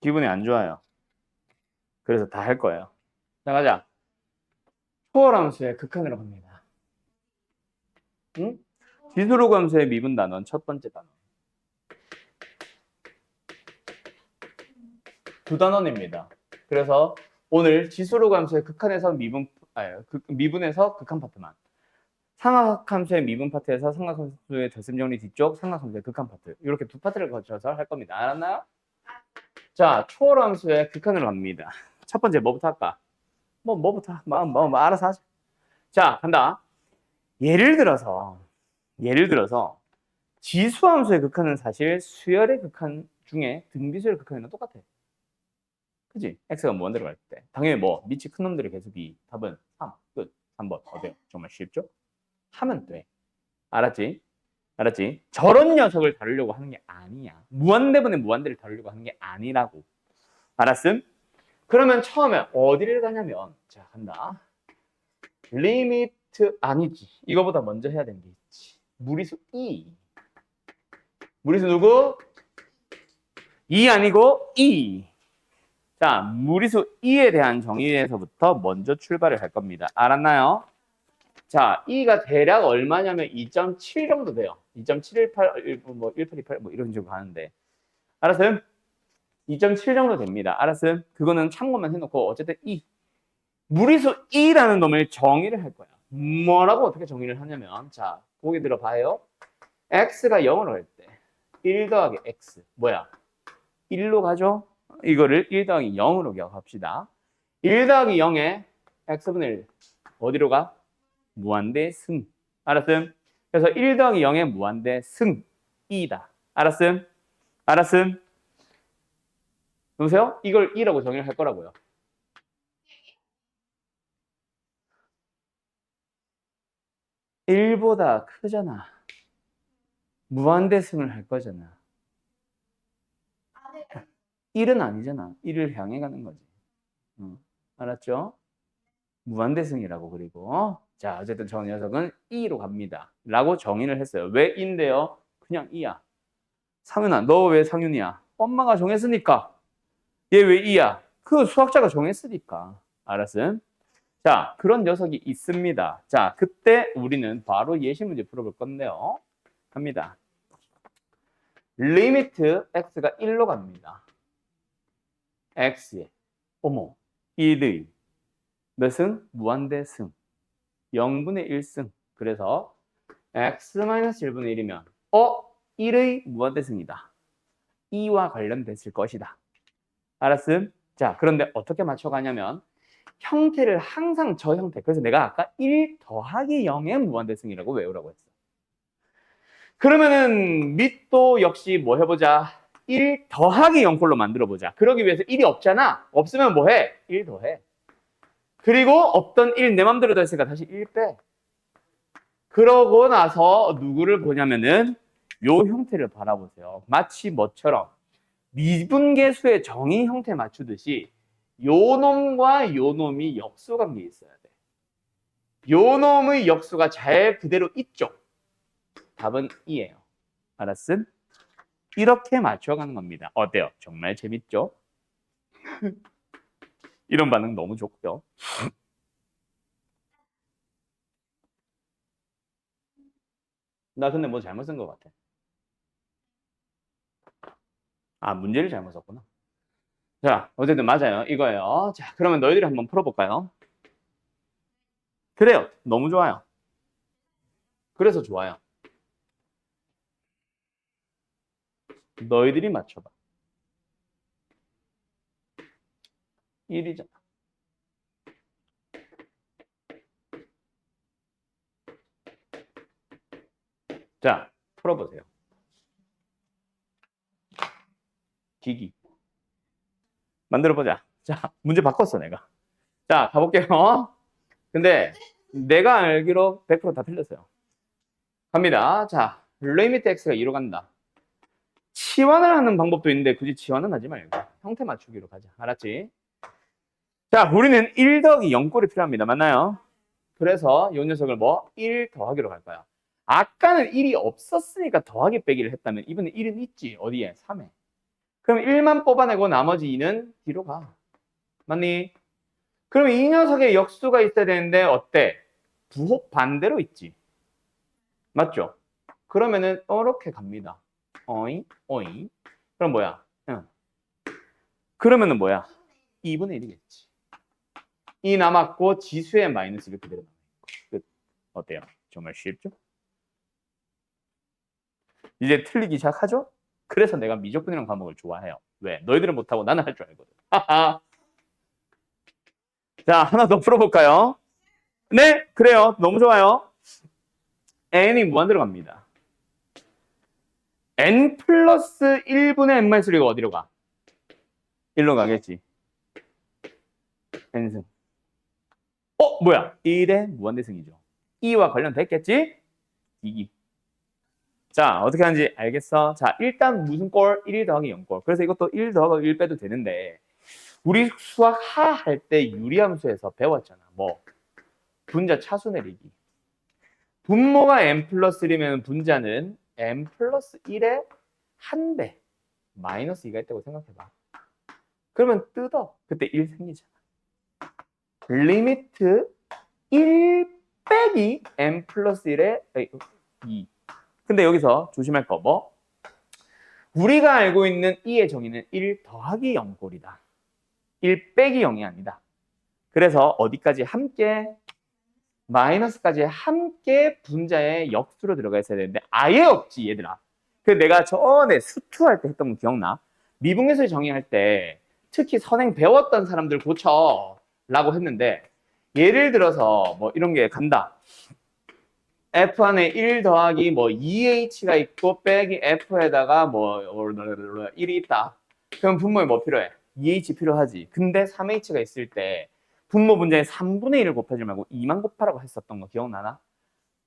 기분이 안 좋아요. 그래서 다 할 거예요. 자, 가자. 초월함수의 극한으로 갑니다. 응? 지수로 함수의 미분 단원 첫 번째 단원. 두 단원입니다. 그래서 오늘 지수로 함수의 극한에서 미분에서 극한 파트만. 상하함수의 미분 파트에서 상하함수의 덧셈 정리 뒤쪽, 상하함수의 극한 파트. 이렇게 두 파트를 거쳐서 할 겁니다. 알았나요? 자, 초월함수의 극한으로 갑니다. 첫 번째 뭐부터 할까? 뭐부터? 알아서 하자. 자, 간다. 예를 들어서 지수함수의 극한은 사실 수열의 극한 중에 등비수열의 극한이랑 똑같아. 그지? x가 무한대로 갈 때. 당연히 뭐 밑이 큰 놈들의 개수비. 답은 3. 끝. 3번. 어때요? 정말 쉽죠? 하면 돼. 알았지? 알았지? 저런 녀석을 다루려고 하는 게 아니야. 무한대분의 무한대를 다루려고 하는 게 아니라고. 알았음? 그러면 처음에 어디를 가냐면 자, 간다. 리미트 아니지. 이거보다 먼저 해야 되는 게 있지. 무리수 2. 무리수 누구? 2 아니고 2. 자, 무리수 2에 대한 정의에서부터 먼저 출발을 할 겁니다. 알았나요? 자, 2가 대략 얼마냐면 2.7 정도 돼요. 2.718, 뭐 1828, 뭐 이런 식으로 가는데. 알았어요? 2.7 정도 됩니다. 알았어요? 그거는 참고만 해놓고 어쨌든 2. 무리수 2라는 놈을 정의를 할 거야. 뭐라고 어떻게 정의를 하냐면 자, 보기 들어봐요. x가 0으로 할 때 1 더하기 x 뭐야? 1로 가죠? 이거를 1 더하기 0으로 기억합시다. 1 더하기 0에 x분의 1 어디로 가? 무한대 승. 알았음? 그래서 1 더하기 0에 무한대 승 2다. 알았음? 알았음? 여보세요? 이걸 2라고 정의를 할 거라고요. 일보다 크잖아. 무한대승을 할 거잖아. 1은 아니잖아. 1을 향해 가는 거지. 알았죠? 무한대승이라고 그리고 자 어쨌든 저 녀석은 2로 갑니다. 라고 정의를 했어요. 왜 2인데요? 그냥 2야. 상윤아 너 왜 상윤이야? 엄마가 정했으니까. 얘 왜 2야? 그 수학자가 정했으니까. 알았음? 자 그런 녀석이 있습니다. 자 그때 우리는 바로 예시 문제 풀어볼 건데요. 갑니다. 리미트 x가 1로 갑니다. x에 어머 1의 몇승? 무한대승 0분의 1승 그래서 x-1분의 1이면 1의 무한대승이다. 2와 관련됐을 것이다. 알았음? 자 그런데 어떻게 맞춰가냐면 형태를 항상 저 형태 그래서 내가 아까 1 더하기 0의 무한대승이라고 외우라고 했어. 그러면은 밑도 역시 뭐 해보자. 1 더하기 0꼴로 만들어보자. 그러기 위해서 1이 없잖아. 없으면 뭐해? 1 더해. 그리고 없던 1 내 맘대로 됐으니까 다시 1 빼. 그러고 나서 누구를 보냐면은 요 형태를 바라보세요. 마치 뭐처럼 미분계수의 정의 형태 맞추듯이 요 놈과 요 놈이 역수관계에 있어야 돼. 요 놈의 역수가 잘 그대로 있죠. 답은 2예요. 알았음? 이렇게 맞춰가는 겁니다. 어때요? 정말 재밌죠? 이런 반응 너무 좋고요. 나 근데 뭐 잘못 쓴 것 같아. 아, 문제를 잘못 썼구나. 자, 어쨌든 맞아요. 이거예요. 자, 그러면 너희들이 한번 풀어볼까요? 그래요. 너무 좋아요. 그래서 좋아요. 너희들이 맞춰봐. 1이잖아. 자, 풀어보세요. 기기. 만들어보자. 자, 문제 바꿨어, 내가. 자, 가볼게요. 근데 내가 알기로 100%다 틀렸어요. 갑니다. 자, 리미트 x가 2로 간다. 치환을 하는 방법도 있는데 굳이 치환은 하지 말고 형태 맞추기로 가자. 알았지? 자, 우리는 1 더하기 0꼴이 필요합니다. 맞나요? 그래서 이 녀석을 뭐? 1 더하기로 갈 거야. 아까는 1이 없었으니까 더하기 빼기를 했다면 이번에 1은 있지. 어디에? 3에. 그럼 1만 뽑아내고 나머지 2는 뒤로 가. 맞니? 그럼 이 녀석의 역수가 있어야 되는데 어때? 부호 반대로 있지. 맞죠? 그러면은 이렇게 갑니다. 어이, 어이. 그럼 뭐야? 응. 그러면은 뭐야? 2분의 1이겠지. 이 남았고 지수의 마이너스를 그대로 남았고. 끝. 어때요? 정말 쉽죠? 이제 틀리기 시작하죠? 그래서 내가 미적분이라는 과목을 좋아해요. 왜? 너희들은 못하고 나는 할 줄 알거든. 자, 하나 더 풀어볼까요? 네, 그래요. 너무 좋아요. n이 무한대로 갑니다. n 플러스 1분의 n-1가 어디로 가? 1로 가겠지. n승. 뭐야? 1의 무한대승이죠. 2와 관련됐겠지? 2. 자, 어떻게 하는지 알겠어? 자, 일단 무슨 꼴? 1 더하기 0꼴. 그래서 이것도 1 더하기 1 빼도 되는데 우리 수학 하 할 때 유리함수에서 배웠잖아. 뭐? 분자 차수 내리기. 분모가 n 플러스 1이면 분자는 n 플러스 1의 1배 마이너스 2가 있다고 생각해봐. 그러면 뜯어. 그때 1 생기잖아. 리미트 1 빼기 n 플러스 1의 2. 근데 여기서 조심할 거 뭐? 우리가 알고 있는 2의 정의는 1 더하기 0꼴이다. 1 빼기 0이 아니다. 그래서 어디까지 함께? 마이너스까지 함께 분자의 역수로 들어가 있어야 되는데 아예 없지 얘들아. 그 내가 전에 수투할 때 했던 거 기억나? 미분계수의 정의할 때 특히 선행 배웠던 사람들 고쳐 라고 했는데 예를 들어서 뭐 이런 게 간다. F 안에 1 더하기 뭐 2H가 있고 빼기 F에다가 뭐 1이 있다. 그럼 분모에 뭐 필요해? 2H 필요하지. 근데 3H가 있을 때 분모 분자에 3분의 1을 곱하지 말고 2만 곱하라고 했었던 거 기억나나?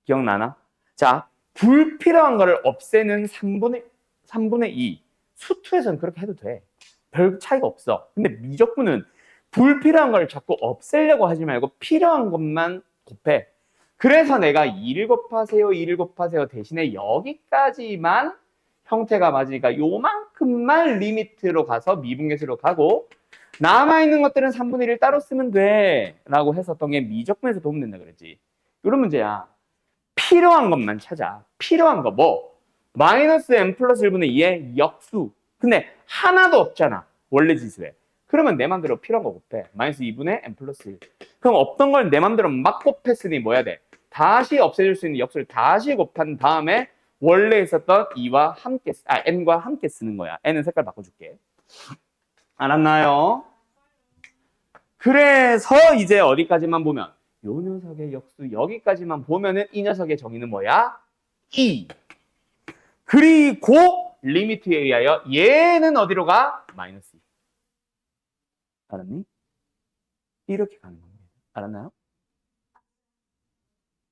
기억나나? 자, 불필요한 거를 없애는 3분의 2. 수투에서는 그렇게 해도 돼. 별 차이가 없어. 근데 미적분은 불필요한 걸 자꾸 없애려고 하지 말고 필요한 것만 곱해. 그래서 내가 2를 곱하세요, 2를 곱하세요 대신에 여기까지만 형태가 맞으니까 요만큼만 리미트로 가서 미분계수로 가고 남아있는 것들은 3분의 1을 따로 쓰면 돼 라고 했었던 게 미적분에서 도움된다 그랬지. 이런 문제야. 필요한 것만 찾아. 필요한 거 뭐? 마이너스 n 플러스 1분의 2의 역수. 근데 하나도 없잖아. 원래 지수에. 그러면 내 맘대로 필요한 거 곱해. 마이너스 2분의 n 플러스 1. 그럼 없던 걸 내 맘대로 막 곱했으니 뭐 해야 돼? 다시 없애줄 수 있는 역수를 다시 곱한 다음에 원래 있었던 2와 함께, n과 함께 쓰는 거야. n은 색깔 바꿔줄게. 알았나요? 그래서 이제 어디까지만 보면 요 녀석의 역수 여기까지만 보면은 이 녀석의 정의는 뭐야? 2. 그리고 리미트에 의하여 얘는 어디로 가? 마이너스 2. 알았니? 이렇게 가는 겁니다. 알았나요?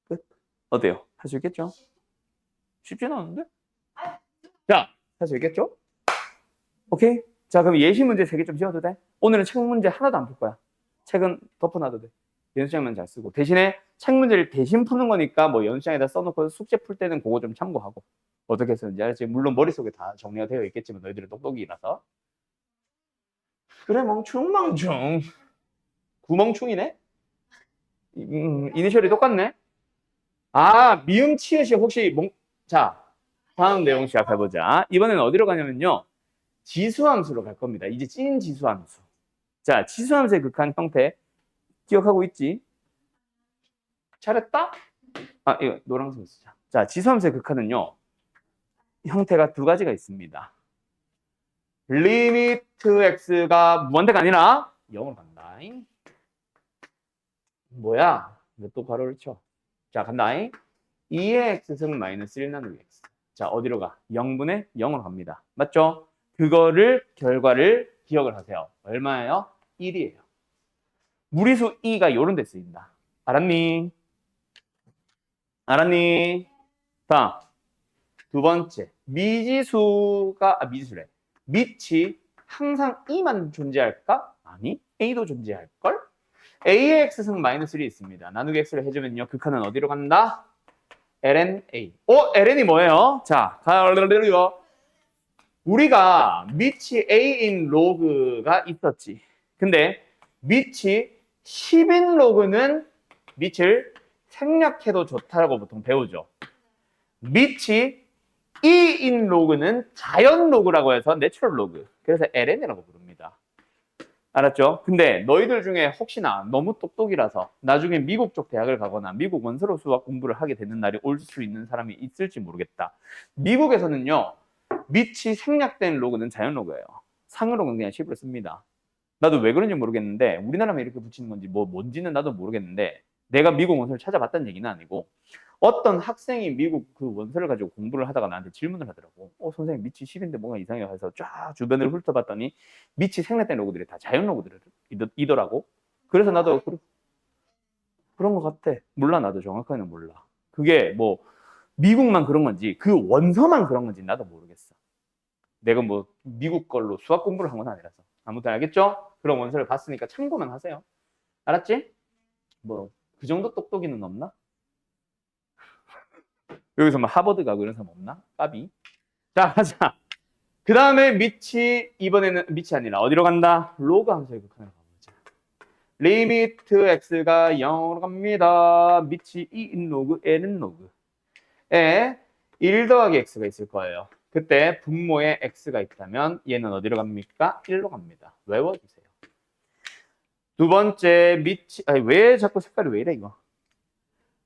끝. 어때요? 할 수 있겠죠? 쉽지는 않은데? 자, 할 수 있겠죠? 오케이? 자, 그럼 예시 문제 3개 좀 지워도 돼? 오늘은 책 문제 하나도 안 풀 거야. 책은 덮어놔도 돼. 연습장만 잘 쓰고. 대신에 책 문제를 대신 푸는 거니까 뭐 연습장에다 써놓고 숙제 풀 때는 그거 좀 참고하고. 어떻게 쓰는지 알았지? 물론 머릿속에 다 정리가 되어 있겠지만 너희들은 똑똑이라서. 그래, 멍충. 구멍충이네? 이니셜이 똑같네? 미음, 치읓이 혹시 자, 다음 내용 시작해보자. 이번에는 어디로 가냐면요. 지수함수로 갈 겁니다. 이제 찐 지수함수. 자, 지수함수의 극한 형태 기억하고 있지? 잘했다? 이거 노란색 쓰자. 자, 지수함수의 극한은요. 형태가 두 가지가 있습니다. 리미트 x가 무한대가 아니라 0으로 간다. 뭐야? 왜 또 괄호를 쳐? 자, 간다. 2의 x승 마이너스 1 나누기 x. 자, 어디로 가? 0분의 0으로 갑니다. 맞죠? 그거를 결과를 기억을 하세요. 얼마예요? 1이에요. 무리수 2가 요런 데 쓰인다. 알았니? 알았니? 다음. 두 번째. 미지수래. 밑이 항상 2만 존재할까? 아니, a도 존재할걸? a의 x승 마이너스 1이 있습니다. 나누기 x를 해주면요. 극한은 어디로 간다? ln a. ln이 뭐예요? 자, 우리가 밑이 A인 로그가 있었지. 근데 밑이 10인 로그는 밑을 생략해도 좋다라고 보통 배우죠. 밑이 2인 로그는 자연 로그라고 해서 내추럴 로그. 그래서 LN이라고 부릅니다. 알았죠? 근데 너희들 중에 혹시나 너무 똑똑이라서 나중에 미국 쪽 대학을 가거나 미국 원서로 수학 공부를 하게 되는 날이 올 수 있는 사람이 있을지 모르겠다. 미국에서는요, 밑이 생략된 로그는 자연 로그예요. 상위 로그는 그냥 10으로 씁니다. 나도 왜 그런지 모르겠는데 우리나라만 이렇게 붙이는 건지 뭔지는 나도 모르겠는데 내가 미국 원서를 찾아봤다는 얘기는 아니고 어떤 학생이 미국 그 원서를 가지고 공부를 하다가 나한테 질문을 하더라고. 선생님 밑이 10인데 뭔가 이상해요 해서 쫙 주변을 훑어봤더니 밑이 생략된 로그들이 다 자연 로그들이더라고. 그래서 나도 그런 것 같아. 몰라, 나도 정확하게는 몰라. 그게 뭐 미국만 그런 건지 그 원서만 그런 건지 나도 모르겠어. 내가 뭐 미국 걸로 수학 공부를 한 건 아니라서. 아무튼 알겠죠? 그런 원서를 봤으니까 참고만 하세요. 알았지? 뭐 그 정도 똑똑이는 없나? 여기서 뭐 하버드 가고 이런 사람 없나? 까비. 자, 가자. 그 다음에 밑이, 이번에는 밑이 아니라 어디로 간다? 로그 함수의 극한으로 가보자. 리미트 x가 0으로 갑니다. 밑이 2인 로그, n은 로그에 1 더하기 x가 있을 거예요. 그때 분모에 x가 있다면 얘는 어디로 갑니까? 1로 갑니다. 외워주세요. 두 번째 밑이, 아니 왜 자꾸 색깔이 왜 이래 이거?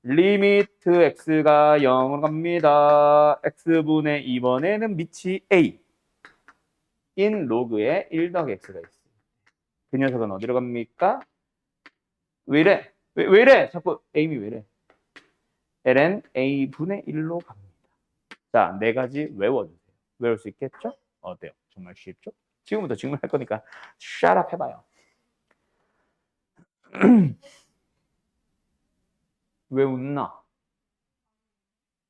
리미트 x가 0으로 갑니다. x분의 2번에는 밑이 a 인 로그에 1 더하기 x가 있어요. 그 녀석은 어디로 갑니까? 왜 이래? 왜 이래? 자꾸 a이 왜 이래? ln a분의 1로 갑니다. 자, 네 가지 외워주세요. 외울 수 있겠죠? 어때요? 정말 쉽죠? 지금부터 질문할 거니까 shut up 해봐요. 왜 웃나?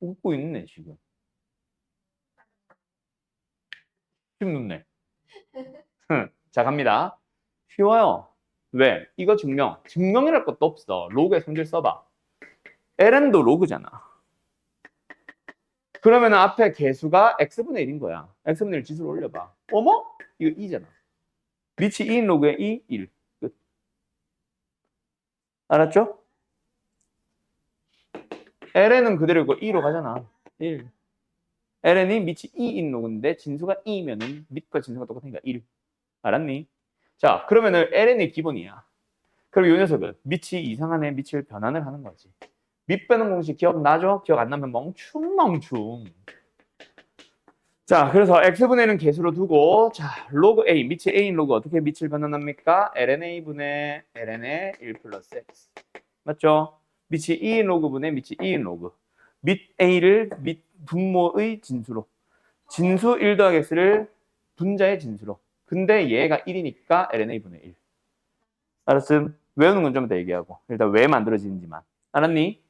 웃고 있네 지금. 지금 웃네. 자, 갑니다. 쉬워요. 왜? 이거 증명이랄 것도 없어. 로그의 성질 써봐. ln도 로그잖아. 그러면 앞에 개수가 x분의 1인 거야. x분의 1 지수를 올려봐. 어머? 이거 2잖아. 밑이 2인 로그의 2, 1. 끝. 알았죠? ln은 그대로고 2로 가잖아. 1. ln이 밑이 2인 로그인데 진수가 2면은 밑과 진수가 똑같으니까 1. 알았니? 자, 그러면은 ln이 기본이야. 그럼 이 녀석은 밑이 이상한 애 밑을 변환을 하는 거지. 밑 빼는 공식 기억나죠? 기억 안 나면 멍충. 자, 그래서 x분의 1은 개수로 두고 자, 로그 a, 밑이 a인 로그 어떻게 밑을 변환합니까? lna분의 ln의 1 플러스 x. 맞죠? 밑이 2인 로그분의 밑이 2인 로그. 밑 a를 밑 분모의 진수로. 진수 1 더하기 x를 분자의 진수로. 근데 얘가 1이니까 lna분의 1. 알았음? 외우는 건 좀 이따 얘기하고. 일단 왜 만들어지는지만. 알았니?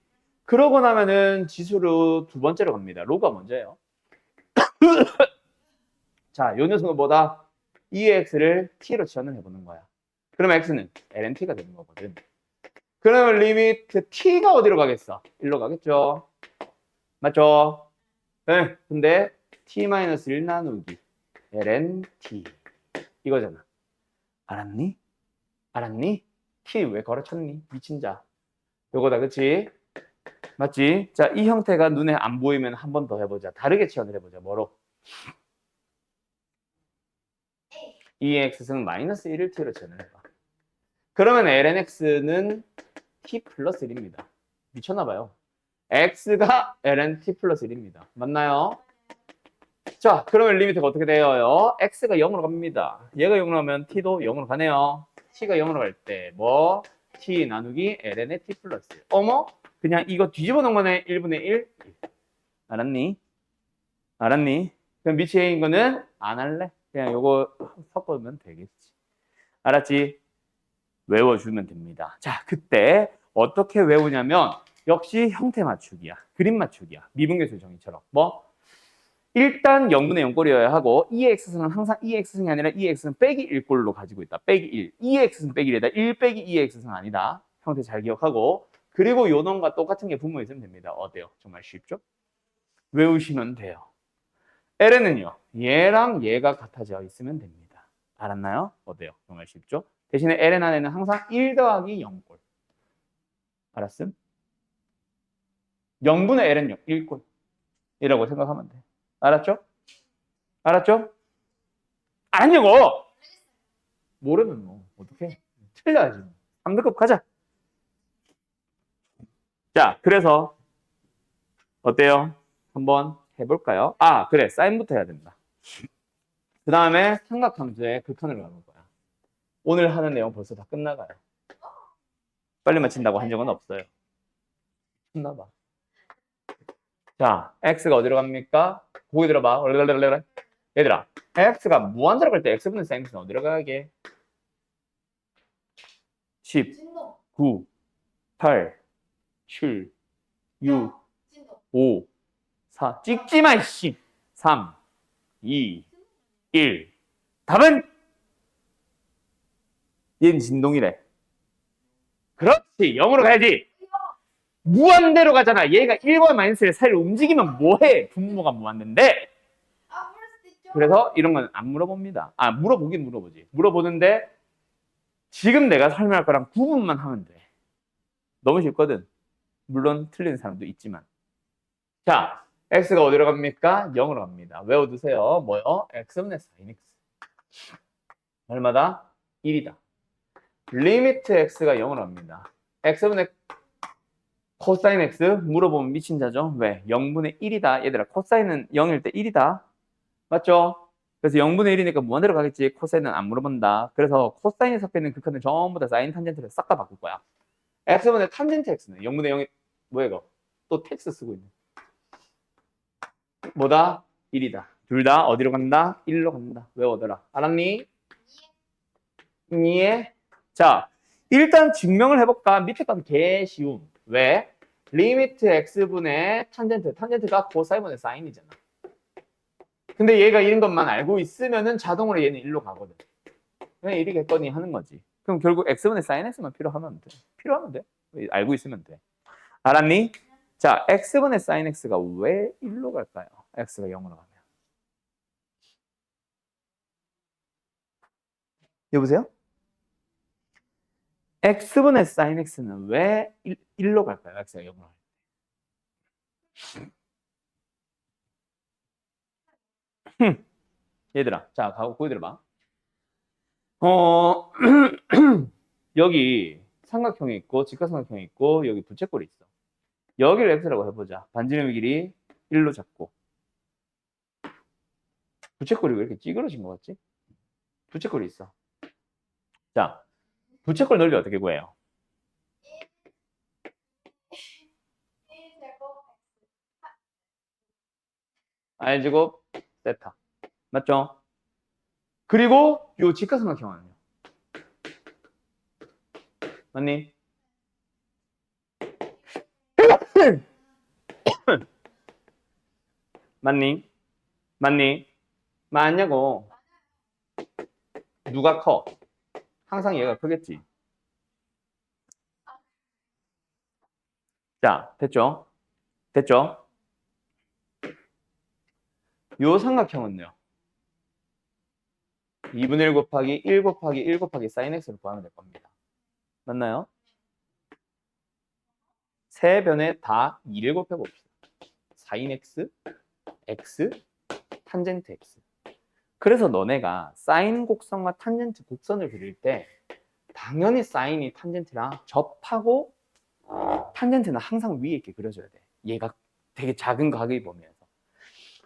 그러고 나면은 지수로 두 번째로 갑니다. 로그가 먼저예요. 자, 요 녀석은 뭐다? 2x를 t로 치환을 해보는 거야. 그러면 x는 lnt가 되는 거거든. 그러면 리미트 t가 어디로 가겠어? 1로 가겠죠? 맞죠? 네. 근데 t-1 나누기 lnt 이거잖아. 알았니? t 왜 걸어쳤니? 미친 자. 요거다, 그치? 맞지? 자, 이 형태가 눈에 안 보이면 한 번 더 해보자. 다르게 치환을 해보자. 뭐로? 2x승 마이너스 1을 t로 치환을 해봐. 그러면 lnx는 t 플러스 1입니다. 미쳤나봐요. x가 ln t 플러스 1입니다. 맞나요? 자, 그러면 리미트가 어떻게 돼요? x가 0으로 갑니다. 얘가 0으로 가면 t도 0으로 가네요. t가 0으로 갈 때 뭐? t 나누기 ln의 t 플러스 1. 어머? 그냥 이거 뒤집어 놓은 거네. 1분의 1. 알았니? 그럼 밑이 a인 거는 안 할래? 그냥 요거 섞으면 되겠지. 알았지? 외워주면 됩니다. 자, 그때 어떻게 외우냐면 역시 형태 맞추기야. 그림 맞추기야. 미분계수 정의처럼. 뭐? 일단 0분의 0꼴이어야 하고 2의 x승은 항상 2의 x승이 아니라 2의 x승 빼기 1꼴로 가지고 있다. 빼기 1. 2의 x승 빼기 1이다. 1 빼기 2의 x승 아니다. 형태 잘 기억하고 그리고 요 놈과 똑같은 게 분모에 있으면 됩니다. 어때요? 정말 쉽죠? 외우시면 돼요. ln은요. 얘랑 얘가 같아져 있으면 됩니다. 알았나요? 어때요? 정말 쉽죠? 대신에 ln 안에는 항상 1 더하기 0꼴. 알았음? 0분의 ln요. 1꼴. 이라고 생각하면 돼. 알았죠? 알았죠? 알았냐고! 모르면 뭐 어떡해? 틀려야지. 3등급 가자. 자, 그래서 어때요? 한번 해볼까요? 아, 그래. 사인부터 해야 된다. 그 다음에 삼각함수의 극한을 가볼 거야. 오늘 하는 내용 벌써 다 끝나가요. 빨리 마친다고 한 적은 없어요. 끝나봐. 자, x가 어디로 갑니까? 보기 들어봐. 얘들아, x가 무한대로 갈 때 x분의 sin x는 어디로 가게? 10, 9, 8, 7, 6, 5, 4. 찍지 마, 이씨. 3, 2, 1. 답은? 얘는 진동이래. 그렇지. 0으로 가야지. 무한대로 가잖아. 얘가 1과 마이너스의 사이를 움직이면 뭐해? 분모가 무한대인데. 그래서 이런 건 안 물어봅니다. 아, 물어보긴 물어보지. 물어보는데 지금 내가 설명할 거랑 구분만 하면 돼. 너무 쉽거든. 물론 틀리는 사람도 있지만. 자, x가 어디로 갑니까? 0으로 갑니다. 외워두세요. 뭐요? x분의 sin x. 얼마다? 1이다. 리미트 x가 0으로 갑니다. x분의 코사인 x 물어보면 미친 자죠. 왜? 0분의 1이다. 얘들아, 코사인은 0일 때 1이다. 맞죠? 그래서 0분의 1이니까 무한대로 가겠지. 코사인은 안 물어본다. 그래서 코사인이 섞여있는 극한은 전부 다 사인 탄젠트를 싹 다 바꿀 거야. x분의 탄젠트 x는 0분의 0이 뭐야 이거? 또 텍스 쓰고 있네. 뭐다? 1이다. 둘 다 어디로 간다? 1로 간다. 외워둬라. 알았니? 이해? 자, 일단 증명을 해볼까? 밑에 건 개 쉬움. 왜? 리미트 x분의 탄젠트가 코사인분의 사인이잖아. 근데 얘가 이런 것만 알고 있으면은 자동으로 얘는 1로 가거든. 그냥 1이겠거니 하는 거지. 그럼 결국 x분의 sin x만 필요하면 돼. 필요하면 돼. 알고 있으면 돼. 알았니? 자, x분의 sin x가 왜 1로 갈까요? x가 0으로 가면. 여보세요? x분의 sin x는 왜 1로 갈까요? x가 0으로 갈 때. 얘들아, 자, 가고 보여 들어봐. 여기 삼각형이 있고 직각삼각형이 있고 여기 부채꼴이 있어. 여기를 x라고 해보자. 반지름의 길이 1로 잡고. 부채꼴이 왜 이렇게 찌그러진 것 같지? 부채꼴이 있어. 자, 부채꼴 넓이 어떻게 구해요? R제곱 세타. 맞죠? 그리고 요 직각삼각형은요. 맞니? 맞니? 맞니? 맞냐고. 누가 커? 항상 얘가 크겠지. 자, 됐죠? 됐죠? 요 삼각형은요. 2분의 1 곱하기 1 곱하기 1 곱하기 sin x를 구하면 될 겁니다. 맞나요? 세 변에 다 2를 곱해봅시다. sin x, x, 탄젠트 x. 그래서 너네가 사인 곡선과 탄젠트 곡선을 그릴 때 당연히 사인이 탄젠트랑 접하고 탄젠트는 항상 위에 있게 그려줘야 돼. 얘가 되게 작은 각을 보면서.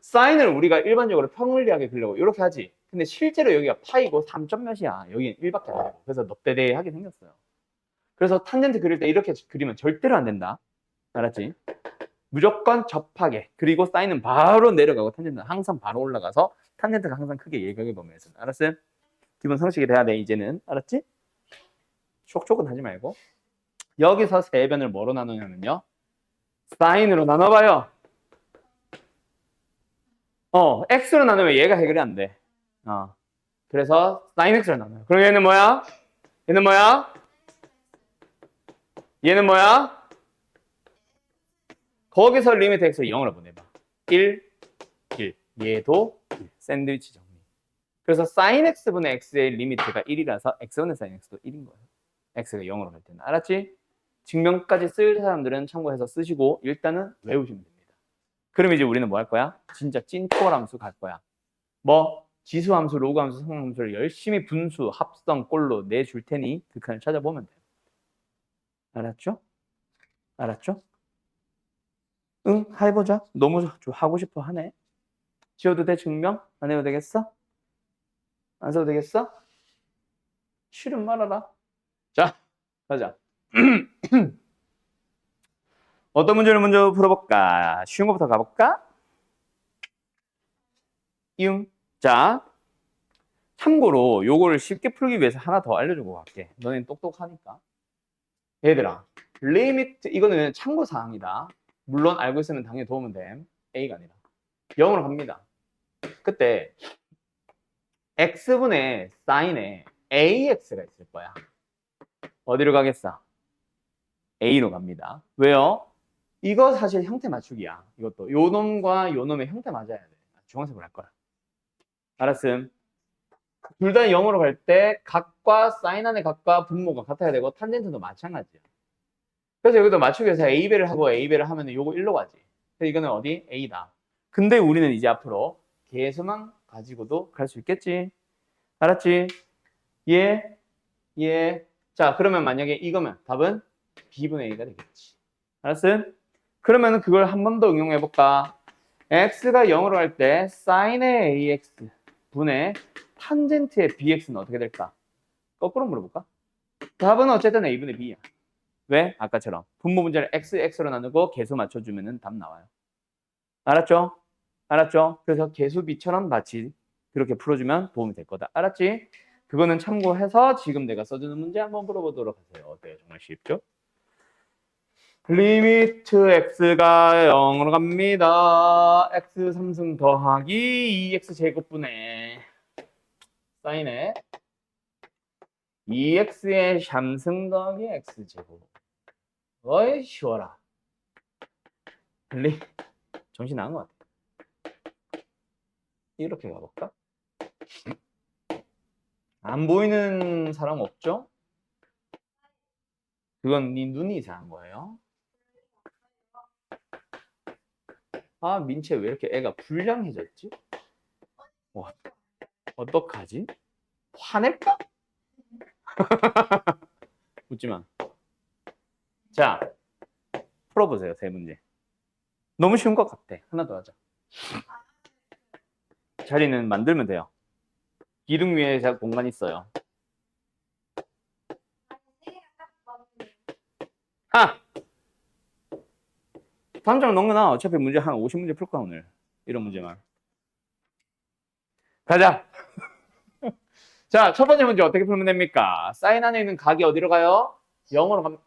사인을 우리가 일반적으로 평을리하게 그리려고 이렇게 하지. 근데 실제로 여기가 파이고 3점 몇이야. 여기는 1밖에 안 되고. 그래서 넙대대하게 생겼어요. 그래서 탄젠트 그릴 때 이렇게 그리면 절대로 안 된다. 알았지? 무조건 접하게. 그리고 사인은 바로 내려가고 탄젠트는 항상 바로 올라가서 탄젠트가 항상 크게 예각을 보면서. 알았어요? 기본 상식이 돼야 돼, 이제는. 알았지? 촉촉은 하지 말고. 여기서 세 변을 뭐로 나누냐면요. 사인으로 나눠봐요. x로 나누면 얘가 해결이 안 돼. 그래서 sin x로 나눠요. 그럼 얘는 뭐야? 얘는 뭐야? 얘는 뭐야? 거기서 리미트 x를 0으로 보내봐. 1, 1. 얘도 샌드위치 정리. 그래서 sin x분의 x의 리미트가 1이라서 x분의 sin x도 1인 거예요. x가 0으로 갈 때는. 알았지? 증명까지 쓸 사람들은 참고해서 쓰시고 일단은 외우시면 됩니다. 그럼 이제 우리는 뭐 할 거야? 진짜 찐토 함수 갈 거야. 뭐? 지수함수, 로그함수, 상함수를 열심히 분수, 합성, 꼴로 내줄 테니 그 칸을 찾아보면 돼요. 알았죠? 알았죠? 응, 해보자. 너무 하고 싶어 하네. 지워도 돼, 증명? 안 해도 되겠어? 안 써도 되겠어? 싫으면 말아라. 자, 가자. 어떤 문제를 먼저 풀어볼까? 쉬운 것부터 가볼까? 자, 참고로 요거를 쉽게 풀기 위해서 하나 더 알려주고 갈게. 너넨 똑똑하니까. 얘들아, 리미트, 이거는 참고사항이다. 물론 알고 있으면 당연히 도움은 돼. A가 아니라. 0으로 갑니다. 그때 X분의 사인에 AX가 있을 거야. 어디로 가겠어? A로 갑니다. 왜요? 이거 사실 형태 맞추기야. 이것도 요 놈과 요 놈의 형태 맞아야 돼. 중앙색으로 할 거야. 알았음? 둘 다 0으로 갈 때 각과 사인 안의 각과 분모가 같아야 되고 탄젠트도 마찬가지야. 그래서 여기도 맞추기 위해서 A배를 하고 A배를 하면 요거 1로 가지. 그래서 이거는 어디? A다. 근데 우리는 이제 앞으로 계수만 가지고도 갈 수 있겠지. 알았지? 예? 예. 자, 그러면 만약에 이거면 답은 B분의 A가 되겠지. 알았음? 그러면 그걸 한 번 더 응용해 볼까? X가 0으로 할 때 sin의 AX 분의 탄젠트의 BX는 어떻게 될까? 거꾸로 물어볼까? 답은 어쨌든 A분의 B야. 왜? 아까처럼 분모 문제를 X, X로 나누고 개수 맞춰주면 답 나와요. 알았죠? 알았죠? 그래서 개수 B처럼 마치 그렇게 풀어주면 도움이 될 거다. 알았지? 그거는 참고해서 지금 내가 써주는 문제 한번 풀어보도록 하세요. 어때요? 정말 쉽죠? 리미트 x가 0으로 갑니다. x 3승 더하기 2x 제곱분의 사인에 2x의 3승 더하기 x 제곱. 어이 쉬워라. 정신 나간 것 같아. 이렇게 가볼까? 안 보이는 사람 없죠? 그건 네 눈이 이상한 거예요. 아, 민채 왜 이렇게 애가 불량해졌지? 와, 어떡하지? 화낼까? 웃지 마. 자, 풀어보세요, 세 문제. 너무 쉬운 것 같아. 하나 더 하자. 자리는 만들면 돼요. 기둥 위에 공간 있어요. 하! 다음 장 넘거나 어차피 문제 한 50문제 풀 거야, 오늘. 이런 문제만. 가자. 자, 첫 번째 문제 어떻게 풀면 됩니까? 사인 안에 있는 각이 어디로 가요? 0으로 갑니다.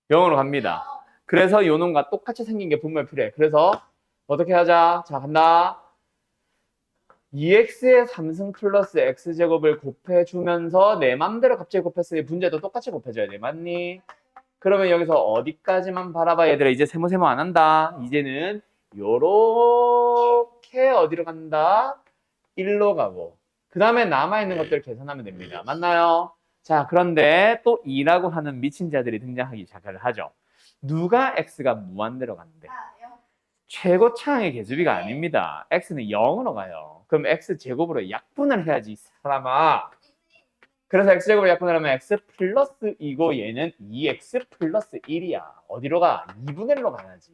0으로 갑니다. 그래서 요 놈과 똑같이 생긴 게 분모에 필요해. 그래서 어떻게 하자? 자, 간다. 2x의 3승 플러스 x제곱을 곱해주면서 내 맘대로 갑자기 곱했으니 분자도 똑같이 곱해줘야 돼. 맞니? 그러면 여기서 어디까지만 바라봐 얘들아. 이제 세모세모 안 한다. 이제는 요렇게 어디로 간다? 1로 가고 그 다음에 남아있는 것들 계산하면 됩니다. 맞나요? 자, 그런데 또 2라고 하는 미친 자들이 등장하기 시작을 하죠. 누가 x가 무한대로 가는데? 최고차항의 개수비가 아닙니다. x는 0으로 가요. 그럼 x제곱으로 약분을 해야지, 이 사람아. 그래서 x제곱을 약분을 하면 x 플러스 2고 얘는 2x 플러스 1이야. 어디로 가? 2분의 1로 가야지.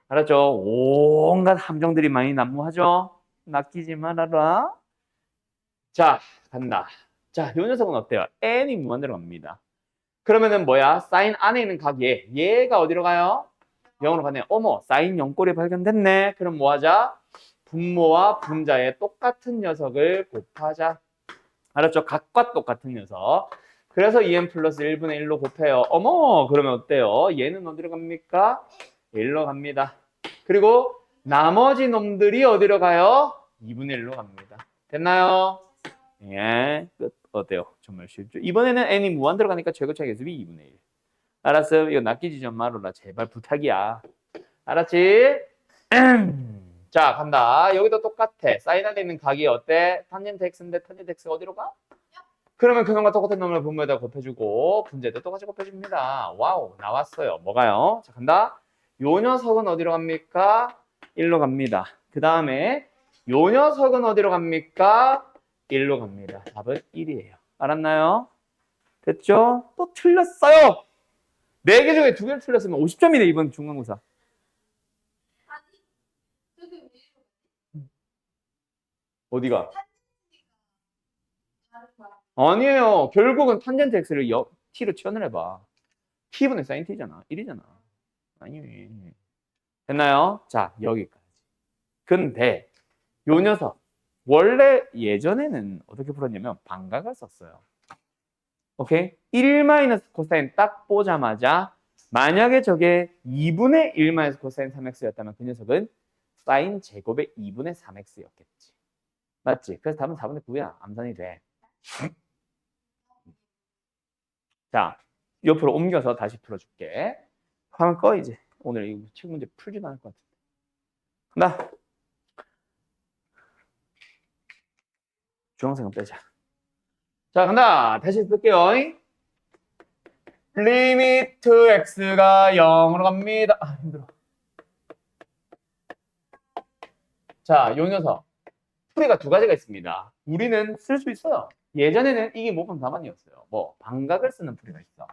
알았죠? 온갖 함정들이 많이 난무하죠? 낚이지 말아라. 자, 간다. 자, 이 녀석은 어때요? n이 무한대로 갑니다. 그러면은 뭐야? 사인 안에 있는 각 얘가 어디로 가요? 0으로 가네. 어머, 사인 0꼴이 발견됐네. 그럼 뭐 하자? 분모와 분자의 똑같은 녀석을 곱하자. 알았죠? 각과 똑같은 녀석. 그래서 2n 플러스 1분의 1로 곱해요. 어머, 그러면 어때요? 얘는 어디로 갑니까? 1로 갑니다. 그리고 나머지 놈들이 어디로 가요? 2분의 1로 갑니다. 됐나요? 예, 끝. 어때요? 정말 쉽죠? 이번에는 n이 무한대로 가니까 최고차의 개수비 2분의 1. 알았어? 이거 낚이지 좀 말아라. 제발 부탁이야. 알았지? 자, 간다. 여기도 똑같아. 사인 안에 있는 각이 어때? 탄젠트 x인데 탄젠트 x가 어디로 가? 그러면 그놈과 똑같은 놈을 분모에다 곱해주고 분자에다 똑같이 곱해줍니다. 와우, 나왔어요. 뭐가요? 자, 간다. 요 녀석은 어디로 갑니까? 1로 갑니다. 그 다음에 요 녀석은 어디로 갑니까? 1로 갑니다. 답은 1이에요. 알았나요? 됐죠? 또 틀렸어요. 4개 중에 2개를 틀렸으면 50점이네, 이번 중간고사. 어디가? 아니에요. 결국은 탄젠트 x를 t로 치환해봐. t분의 sin t잖아. 1이잖아. 아니. 됐나요? 자, 여기까지. 근데 요 녀석 원래 예전에는 어떻게 풀었냐면 반각을 썼어요. 오케이? 1 코사인 딱 보자마자 만약에 저게 2분의 1 코사인 3x였다면 그 녀석은 사인 제곱의 2분의 3x였겠지. 맞지? 그래서 답은 4분의 9야. 암산이 돼. 자, 옆으로 옮겨서 다시 풀어줄게. 화면 꺼 이제. 오늘 이 책 문제 풀지도 않을 것 같은데. 간다. 주황색은 빼자. 자, 간다. 다시 쓸게요. 리미트 x가 0으로 갑니다. 아, 힘들어. 자, 요 녀석. 풀이가 두 가지가 있습니다. 우리는 쓸 수 있어요. 예전에는 이게 모범 답안이었어요. 뭐 반각을 쓰는 풀이가 있어.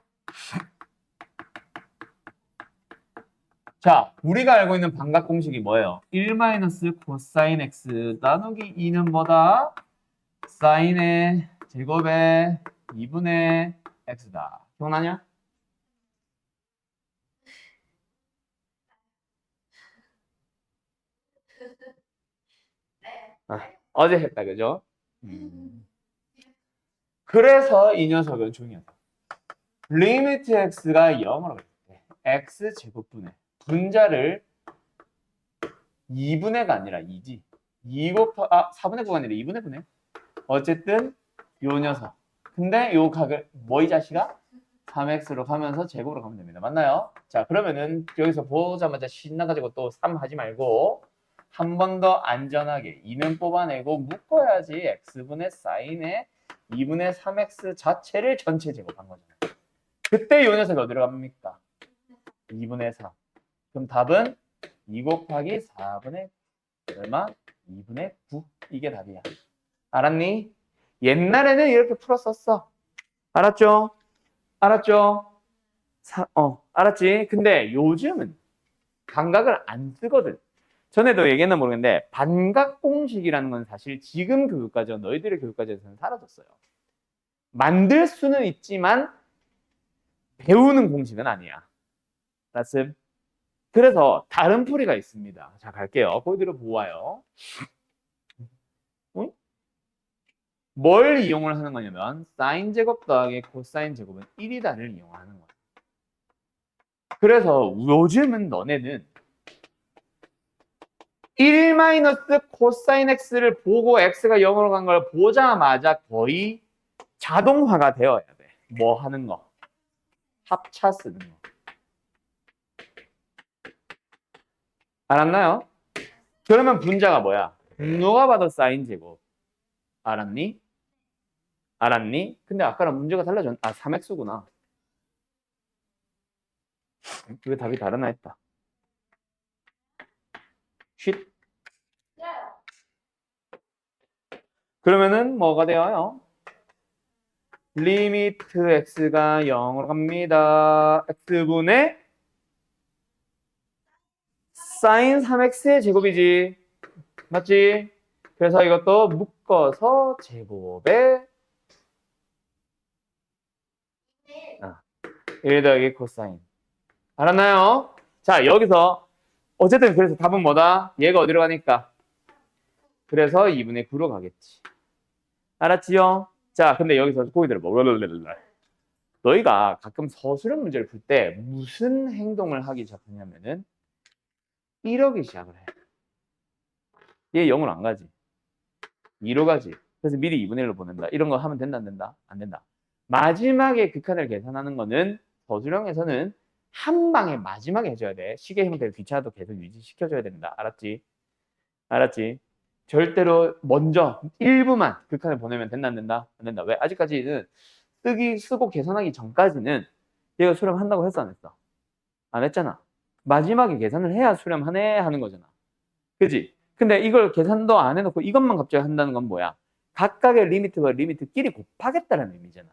자, 우리가 알고 있는 반각 공식이 뭐예요? 1 코사인 x 나누기 2는 뭐다? 사인의 제곱의 2분의 x다. 기억나냐? 어제 했다, 그죠? 그래서 이 녀석은 중요하다. 리미트 x가 0으로 갈 때 x 제곱분의 분자를 2분의가 아니라 2지. 4분의 9가 아니라 2분의 분의. 어쨌든 요 녀석. 근데 요 각을 뭐 이 자식아? 3x로 가면서 제곱으로 가면 됩니다. 맞나요? 자, 그러면은 여기서 보자마자 신나가지고 또 3 하지 말고 한 번 더 안전하게 2는 뽑아내고 묶어야지 x분의 사인의 2분의 3x 자체를 전체 제곱한 거잖아요. 그때 요 녀석이 어디로 갑니까? 2분의 3. 그럼 답은 2 곱하기 4분의 얼마? 2분의 9. 이게 답이야. 알았니? 옛날에는 이렇게 풀었었어. 알았죠? 알았죠? 알았지? 근데 요즘은 반각을 안 쓰거든. 전에도 얘기했나 모르겠는데 반각 공식이라는 건 사실 지금 교육과정, 너희들의 교육과정에서는 사라졌어요. 만들 수는 있지만 배우는 공식은 아니야. 알았음? 그래서 다른 풀이가 있습니다. 자, 갈게요. 보여드려 보아요. 응? 뭘 이용을 하는 거냐면 사인 제곱 더하기 코사인 제곱은 1이다를 이용하는 거야. 그래서 요즘은 너네는 1 코사인 x를 보고 x가 0으로 간 걸 보자마자 거의 자동화가 되어야 돼. 뭐 하는 거? 합차 쓰는 거. 알았나요? 그러면 분자가 뭐야? 누가 봐도 사인 제곱. 알았니? 알았니? 근데 아까랑 문제가 달라졌. 3x구나. 왜 답이 다르나 했다. 쉿. 그러면은 뭐가 되어요? 리미트 x가 0으로 갑니다. x분의 사인 3x의 제곱이지. 맞지? 그래서 이것도 묶어서 제곱에 1 더하기 코사인. 알았나요? 자, 여기서 어쨌든 그래서 답은 뭐다? 얘가 어디로 가니까? 그래서 2분의 9로 가겠지. 알았지요? 자, 근데 여기서 보기 들어봐. 너희가 가끔 서술형 문제를 풀 때 무슨 행동을 하기 시작하냐면은 이러기 시작을 해. 얘 0으로 안 가지. 2로 가지. 그래서 미리 2분의 1로 보낸다. 이런 거 하면 된다, 안 된다? 안 된다. 마지막에 극한을 계산하는 거는 거수령에서는 한 방에 마지막에 해줘야 돼. 시계 형태의 귀차도 계속 유지시켜줘야 된다. 알았지? 알았지? 절대로 먼저 일부만 극한을 보내면 된다 안 된다? 안 된다. 왜? 아직까지는 쓰고 계산하기 전까지는 얘가 수렴한다고 했어 안 했어? 안 했잖아. 마지막에 계산을 해야 수렴하네 하는 거잖아. 그지? 근데 이걸 계산도 안 해놓고 이것만 갑자기 한다는 건 뭐야? 각각의 리미트와 리미트끼리 곱하겠다는 의미잖아.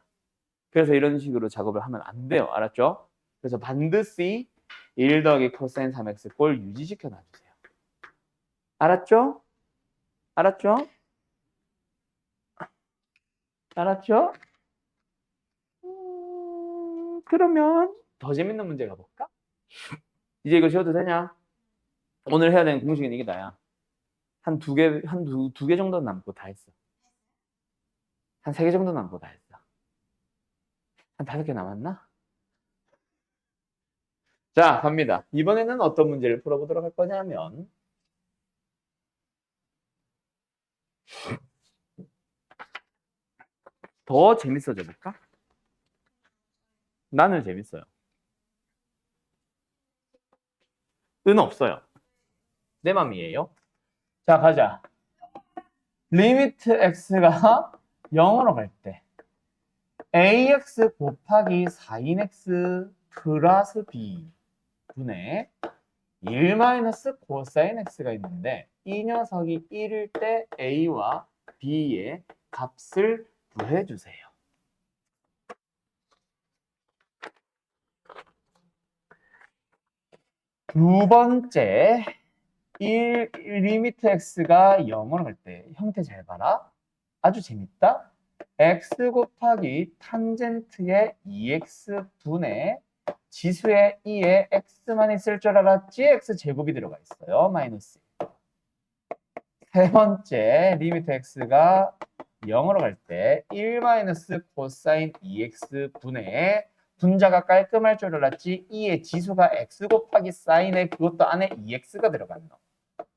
그래서 이런 식으로 작업을 하면 안 돼요. 알았죠? 그래서 반드시 1 더하기 코사인 3x 꼴 유지시켜 놔주세요. 알았죠? 알았죠? 알았죠? 그러면 더 재밌는 문제 가볼까? 이제 이거 쉬어도 되냐? 오늘 해야 되는 공식은 이게 다야. 한 두 개 정도 남고 다 했어. 한 3개 정도 남고 다 했어. 한 5개 남았나? 자, 갑니다. 이번에는 어떤 문제를 풀어보도록 할 거냐면 더 재밌어져 볼까? 나는 재밌어요. 은 없어요. 내 맘이에요. 자, 가자. 리미트 x가 0으로 갈 때 ax 곱하기 4인x 플러스 b 분의 1 마이너스 코사인 x가 있는데 이 녀석이 1일 때 a와 b의 값을 구해주세요. 두 번째, 리미트 x가 0으로 갈 때 형태 잘 봐라. 아주 재밌다. x 곱하기 탄젠트의 2x 분의 지수의 2에 x만 있을 줄 알았지 x제곱이 들어가 있어요. 마이너스. 세 번째, 리미트 x가 0으로 갈 때 1 마이너스 코사인 2x 분의 분자가 깔끔할 줄 알았지 2의 지수가 x 곱하기 사인에 그것도 안에 2x가 들어간 거.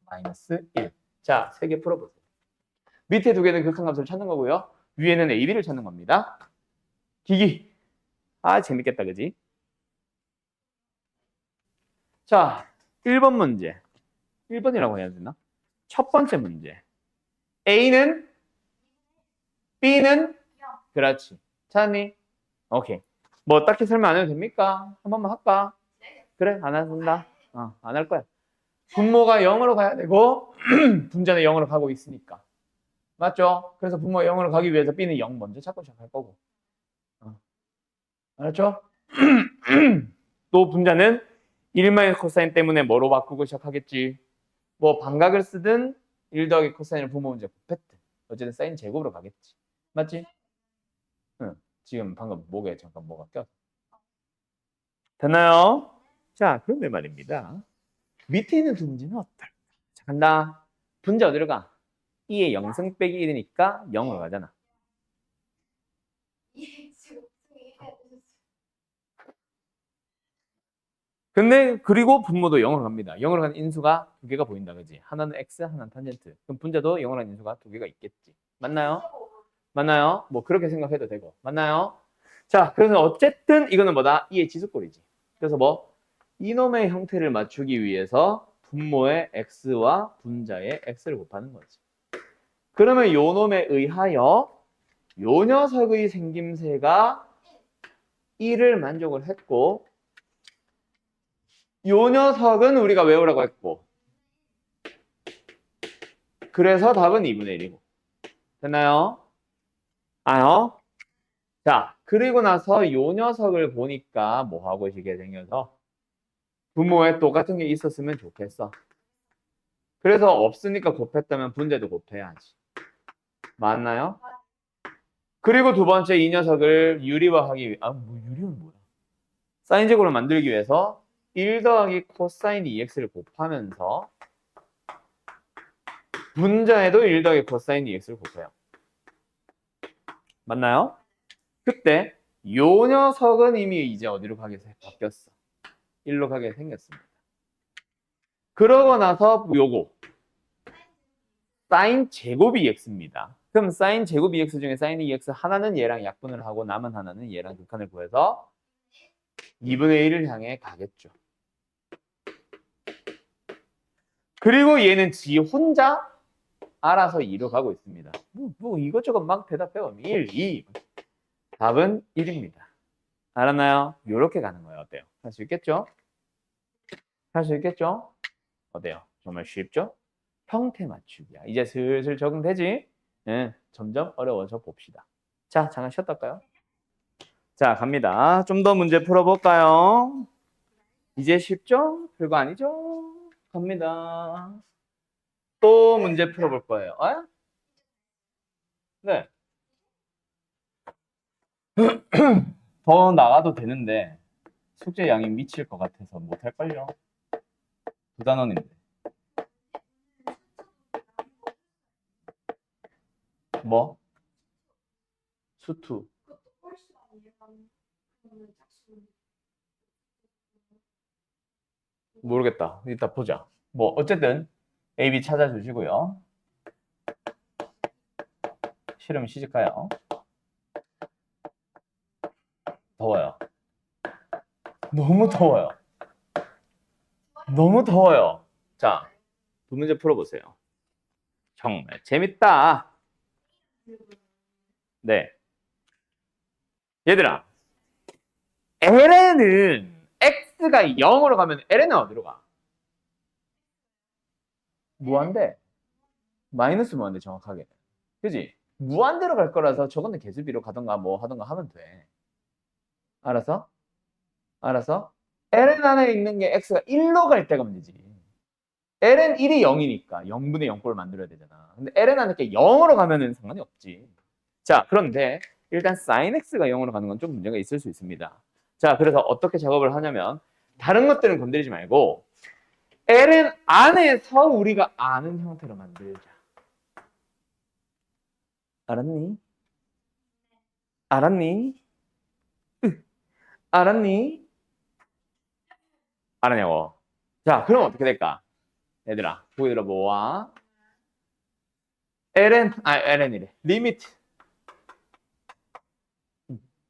마이너스 1. 자, 3개 풀어보세요. 밑에 2개는 극한값을 찾는 거고요. 위에는 a, b를 찾는 겁니다. 기기. 아, 재밌겠다, 그지? 자, 1번 문제. 1번이라고 해야 되나? 첫 번째 문제. A는? B는? 그렇지. 찾니? 오케이. 뭐 딱히 설명 안 해도 됩니까? 한 번만 할까? 그래, 안 한다. 안 할 거야. 분모가 0으로 가야 되고 분자는 0으로 가고 있으니까. 맞죠? 그래서 분모가 0으로 가기 위해서 B는 0 먼저 찾고 시작할 거고. 알았죠? 또 분자는 1 코사인 때문에 뭐로 바꾸고 시작하겠지? 뭐 반각을 쓰든 1 더하기 코사인을 분모 문제 곱했든 어쨌든 사인 제곱으로 가겠지. 맞지? 응. 지금 방금 목에 잠깐 뭐가 껴서. 됐나요? 자, 그런데 말입니다. 밑에 있는 두 문제는 어떨까? 자, 간다. 분자 어디로 가? 2의 0승 빼기 1이니까 0으로 가잖아. 근데 그리고 분모도 0으로 갑니다. 0으로 가는 인수가 2개가 보인다. 그지? 하나는 x, 하나는 탄젠트. 그럼 분자도 0으로 가는 인수가 2개가 있겠지. 맞나요? 맞나요? 뭐 그렇게 생각해도 되고. 맞나요? 자, 그래서 어쨌든 이거는 뭐다? 2의 지수꼴이지. 그래서 뭐 이놈의 형태를 맞추기 위해서 분모의 x와 분자의 x를 곱하는 거지. 그러면 요 놈에 의하여 요 녀석의 생김새가 1을 만족을 했고 요 녀석은 우리가 외우라고 했고 그래서 답은 2분의 1이고 됐나요? 아요? 자, 그리고 나서 요 녀석을 보니까 뭐하고 시게 생겨서 분모에 똑같은 게 있었으면 좋겠어. 그래서 없으니까 곱했다면 분자도 곱해야지. 맞나요? 그리고 두 번째 이 녀석을 유리화하기 위해 뭐 유리는 뭐야? 사인제곱을 만들기 위해서 1 더하기 코사인 2x를 곱하면서 분자에도 1 더하기 코사인 2x를 곱해요. 맞나요? 그때 요 녀석은 이미 이제 어디로 가게 바뀌었어? 1로 가게 생겼습니다. 그러고 나서 요거 사인 제곱 2x입니다. 그럼 사인 제곱 2x 중에 사인 2x 하나는 얘랑 약분을 하고 남은 하나는 얘랑 극한을 구해서 2분의 1을 향해 가겠죠. 그리고 얘는 지 혼자 알아서 2로 가고 있습니다. 뭐 이것저것 막 대답해요. 1, 2. 답은 1입니다. 알았나요? 이렇게 가는 거예요. 어때요? 할 수 있겠죠? 할 수 있겠죠? 어때요? 정말 쉽죠? 형태 맞추기야. 이제 슬슬 적응되지? 네, 점점 어려워져 봅시다. 자, 잠깐 쉬었다 할까요? 자, 갑니다. 좀 더 문제 풀어볼까요? 이제 쉽죠? 별거 아니죠? 갑니다. 또 문제 풀어볼 거예요. 어? 네. 더 나가도 되는데 숙제 양이 미칠 것 같아서 못할걸요? 두 단원인데. 뭐? 수투. 모르겠다. 이따 보자. 뭐 어쨌든 A, B 찾아주시고요. 실험 시작해요. 더워요. 너무 더워요. 너무 더워요. 자, 두 문제 풀어보세요. 정말 재밌다. 네. 얘들아, LN은 X가 0으로 가면 LN은 어디로 가? 무한대. 마이너스 무한대 정확하게. 그지? 무한대로 갈 거라서 저거는 개수비로 가던가 뭐 하던가 하면 돼. 알아서? 알아서? LN 안에 있는 게 X가 1로 갈 때가 문제지. LN 1이 0이니까 0분의 0꼴을 만들어야 되잖아. 근데 LN 안에 게 0으로 가면은 상관이 없지. 자, 그런데 일단 sin x가 0으로 가는 건 좀 문제가 있을 수 있습니다. 자, 그래서 어떻게 작업을 하냐면 다른 것들은 건드리지 말고 LN 안에서 우리가 아는 형태로 만들자. 알았니? 알았니? 알았니? 알았냐고. 자, 그럼 어떻게 될까? 얘들아, 보기 들어보아. LN이래. 리미트.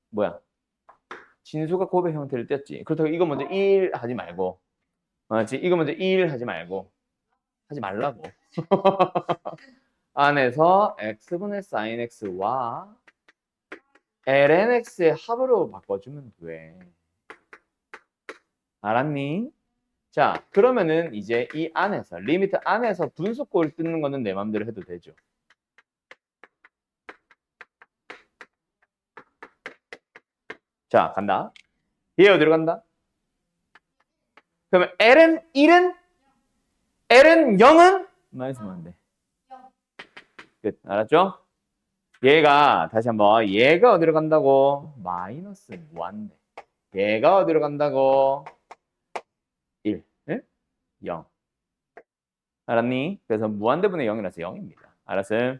뭐야? 진수가 곱의 형태를 띄었지. 그렇다고 이거 먼저 1 하지 말고. 맞지? 이거 먼저 1 하지 말고. 하지 말라고. 안에서 x분의 sin x와 ln x의 합으로 바꿔주면 돼. 알았니? 자, 그러면은 이제 이 안에서, 리미트 안에서 분수꼴 뜯는 거는 내 맘대로 해도 되죠. 자, 간다. 얘 어디로 간다? 그러면 ln 1은? ln 0은? 마이너스 면 돼. 끝. 알았죠? 얘가, 다시 한번, 얘가 어디로 간다고? 마이너스 무한대. 얘가 어디로 간다고? 1. 응? 0. 알았니? 그래서 무한대분의 0이라서 0입니다. 알았어요?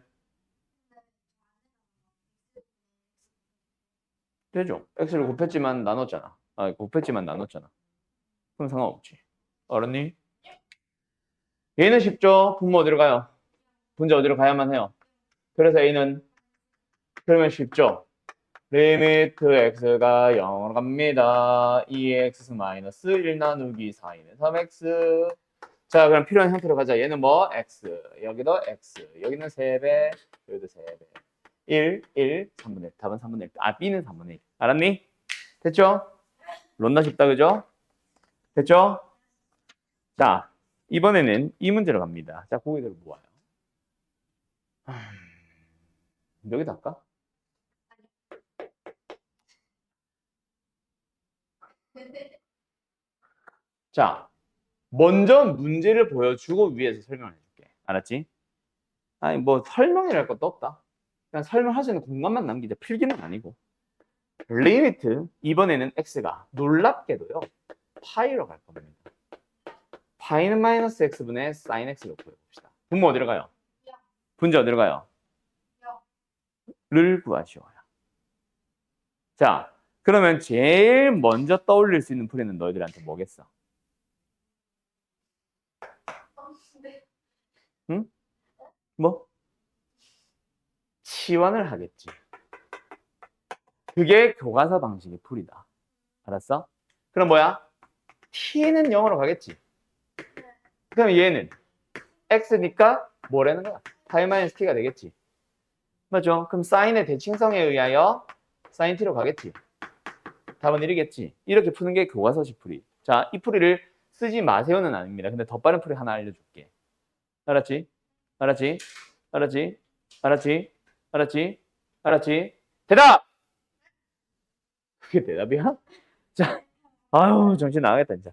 되죠? x를 곱했지만 나눴잖아. 곱했지만 나눴잖아. 그럼 상관없지. 알았니? 얘는 쉽죠? 분모 어디로 가요? 분자 어디로 가야만 해요? 그래서 a는 그러면 쉽죠? 리미트 x가 0으로 갑니다. 2x 마이너스 1 나누기 4이네 3x. 자, 그럼 필요한 형태로 가자. 얘는 뭐? x. 여기도 x. 여기는 3배. 여기도 3배. 1, 1, 3분의 1. 답은 3분의 1. B는 3분의 1. 알았니? 됐죠? 론나 쉽다, 그죠? 됐죠? 자, 이번에는 이 문제로 갑니다. 자, 고개들 모아요. 여기다 할까? 자, 먼저 문제를 보여주고 위에서 설명을 해줄게. 알았지? 아니, 뭐 설명이랄 것도 없다. 그냥 설명할 수 있는 공간만 남기자. 필기는 아니고. 리미트, 이번에는 x가 놀랍게도요. 파이로 갈 겁니다. 파이는 마이너스 x분의 sin x로 구해봅시다. 분모 어디로 가요? 분자 어디로 가요? 를 구하시오요. 자, 그러면 제일 먼저 떠올릴 수 있는 풀이는 너희들한테 뭐겠어? 응? 뭐? 치환을 하겠지. 그게 교과서 방식의 풀이다. 알았어? 그럼 뭐야? t는 0으로 가겠지. 그럼 얘는 x니까 뭐라는 거야? 파이 마이너스 t가 되겠지. 맞죠? 그럼 사인의 대칭성에 의하여 사인 t로 가겠지. 답은 1이겠지. 이렇게 푸는 게 교과서식 풀이. 자, 이 풀이를 쓰지 마세요는 아닙니다. 근데 더 빠른 풀이 하나 알려줄게. 알았지? 알았지? 알았지? 알았지? 알았지? 알았지? 대답! 그게 대답이야? 자, 아유, 정신 나가겠다, 진짜.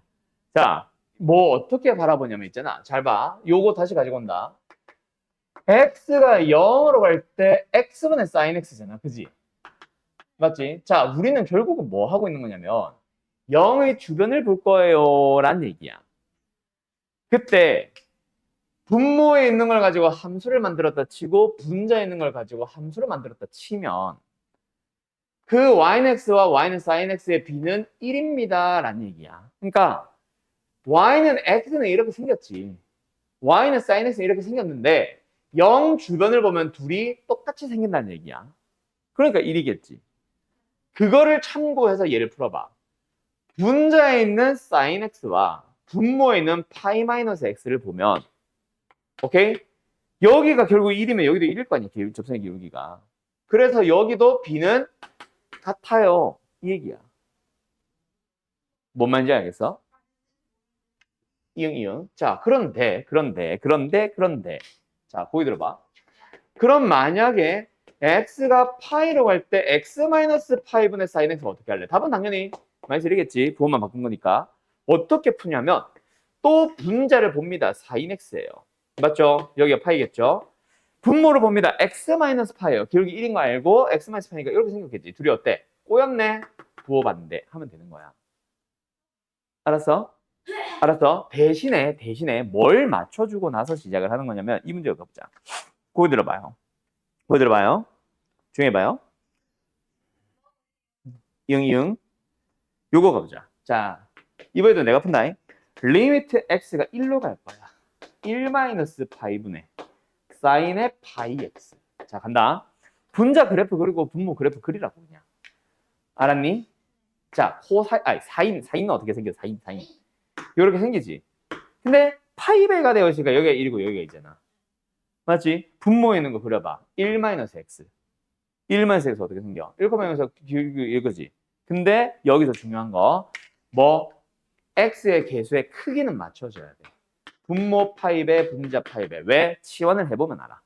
자, 뭐 어떻게 바라보냐면 있잖아. 잘 봐. 요거 다시 가지고 온다. x가 0으로 갈 때 x분의 sin x잖아. 그지? 맞지? 자, 우리는 결국은 뭐 하고 있는 거냐면 0의 주변을 볼 거예요 라는 얘기야. 그때 분모에 있는 걸 가지고 함수를 만들었다 치고 분자에 있는 걸 가지고 함수를 만들었다 치면 그 yx와 y는 sin x의 b는 1입니다 라는 얘기야. 그러니까 y는 x는 이렇게 생겼지. y는 sin x는 이렇게 생겼는데 0 주변을 보면 둘이 똑같이 생긴다는 얘기야. 그러니까 1이겠지. 그거를 참고해서 얘를 풀어봐. 분자에 있는 sin x와 분모에 있는 파이 마이너스 x를 보면 오케이? 여기가 결국 1이면 여기도 1일 거 아니야. 접선의 기울기가. 그래서 여기도 b는 같아요. 이 얘기야. 뭔 말인지 알겠어? 이응 이응. 자, 그런데 자, 거기 들어봐. 그럼 만약에 x가 파이로 갈 때 x 마이너스 파이분의 sin x가 어떻게 할래? 답은 당연히 마이너스 1이겠지. 부호만 바꾼 거니까. 어떻게 푸냐면 또 분자를 봅니다. sin x예요. 맞죠? 여기가 파이겠죠? 분모를 봅니다. x 마이너스 파이예요. 기울기 1인 거 알고 x 마이너스 파이니까 이렇게 생겼겠지. 둘이 어때? 꼬였네. 부호 봤는데 하면 되는 거야. 알았어? 알았어? 대신에 뭘 맞춰주고 나서 시작을 하는 거냐면 이 문제 읽어보자. 거기 들어봐요. 거기 들어봐요. 조용히 해봐요. 이응. 요거 가보자. 자, 이번에도 내가 푼다. 리미트 x가 1로 갈 거야. 1 마이너스 파이분의 사인의 파이 x. 자, 간다. 분자 그래프 그리고 분모 그래프 그리라고 그냥. 알았니? 자, 사인은 어떻게 생겨? 사인. 이렇게 생기지. 근데 파이배가 되어 있으니까 여기가 1이고 여기가 있잖아. 맞지? 분모에 있는 거 그려봐. 1 마이너스 x. 1 마이너스 x 어떻게 생겨? 1,0에서 이거지. 근데 여기서 중요한 거 뭐 x의 개수의 크기는 맞춰줘야 돼. 분모 파이배, 분자 파이배. 왜? 치환을 해보면 알아.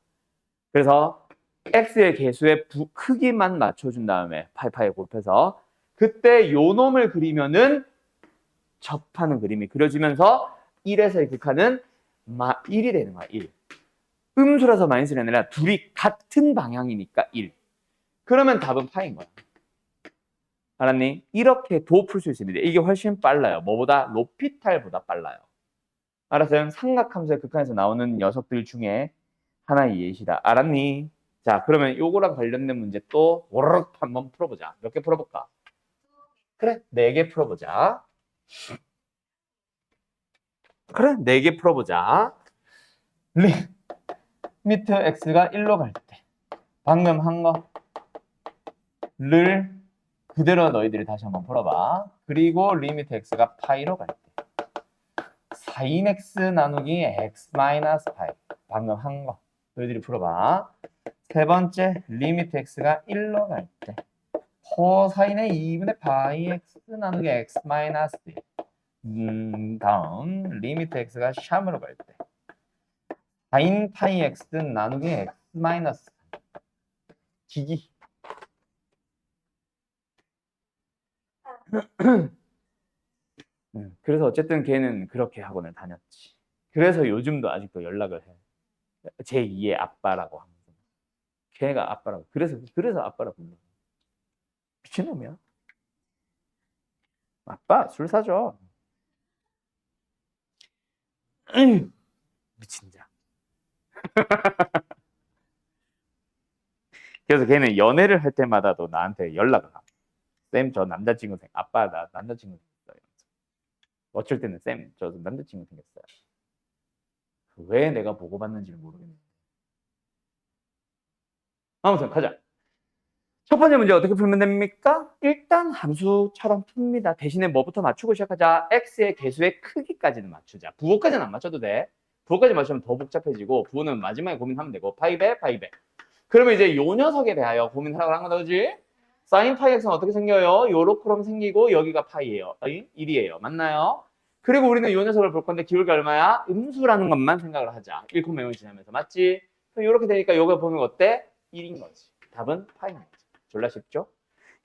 그래서 x의 개수의 크기만 맞춰준 다음에 파이파이 곱해서 그때 요 놈을 그리면은 접하는 그림이 그려지면서 1에서의 극한은 1이 되는 거야. 1. 음수라서 마이너스가 아니라 둘이 같은 방향이니까 1. 그러면 답은 파인 거야. 알았니? 이렇게 도 풀 수 있습니다. 이게 훨씬 빨라요. 뭐보다? 로피탈보다 빨라요. 알았어요? 삼각함수의 극한에서 나오는 녀석들 중에 하나의 예시다. 알았니? 자, 그러면 요거랑 관련된 문제 또 오르륵 한번 풀어보자. 몇 개 풀어볼까? 그래, 4개 풀어보자. 그래, 4개 풀어보자. 리미트 x가 1로 갈 때 방금 한 거를 그대로 너희들이 다시 한번 풀어봐. 그리고 리미트 x가 파이로 갈 때 sin x 나누기 x 마이너스 파이 방금 한 거 너희들이 풀어봐. 세 번째 리미트 x가 1로 갈 때 코사인의 2분의 파이 x 나누기 x 마이너스 1 다음 리미트 x가 샴으로 갈 때 sin 파이 x 나누기 x 마이너스 기기. 그래서 어쨌든 걔는 그렇게 학원을 다녔지. 그래서 요즘도 아직도 연락을 해. 제2의 아빠라고 하면서. 걔가 아빠라고. 그래서 아빠라고 불러. 미친놈이야. 아빠 술 사줘. 미친 자. 그래서 걔는 연애를 할 때마다도 나한테 연락을 하. 쌤, 저 남자친구 아빠 나 남자친구 생겼어요. 어쩔 때는 쌤, 저 남자친구 생겼어요. 왜 내가 보고받는지를 모르겠네. 아무튼 가자. 첫 번째 문제 어떻게 풀면 됩니까? 일단 함수처럼 풉니다. 대신에 뭐부터 맞추고 시작하자? x의 개수의 크기까지는 맞추자. 부호까지는 안 맞춰도 돼. 부호까지 맞추면 더 복잡해지고 부호는 마지막에 고민하면 되고 파이배. 그러면 이제 요 녀석에 대하여 고민하라고 한 거다, 그지? 사인 파이 x는 어떻게 생겨요? 요렇게 생기고 여기가 파이예요. 1이에요. 맞나요? 그리고 우리는 요 녀석을 볼 건데 기울기가 얼마야? 음수라는 것만 생각을 하자. 1,0을 지나면서. 맞지? 그럼 요렇게 되니까 요거 보면 어때? 1인 거지. 답은 파이인 거지. 졸라 쉽죠?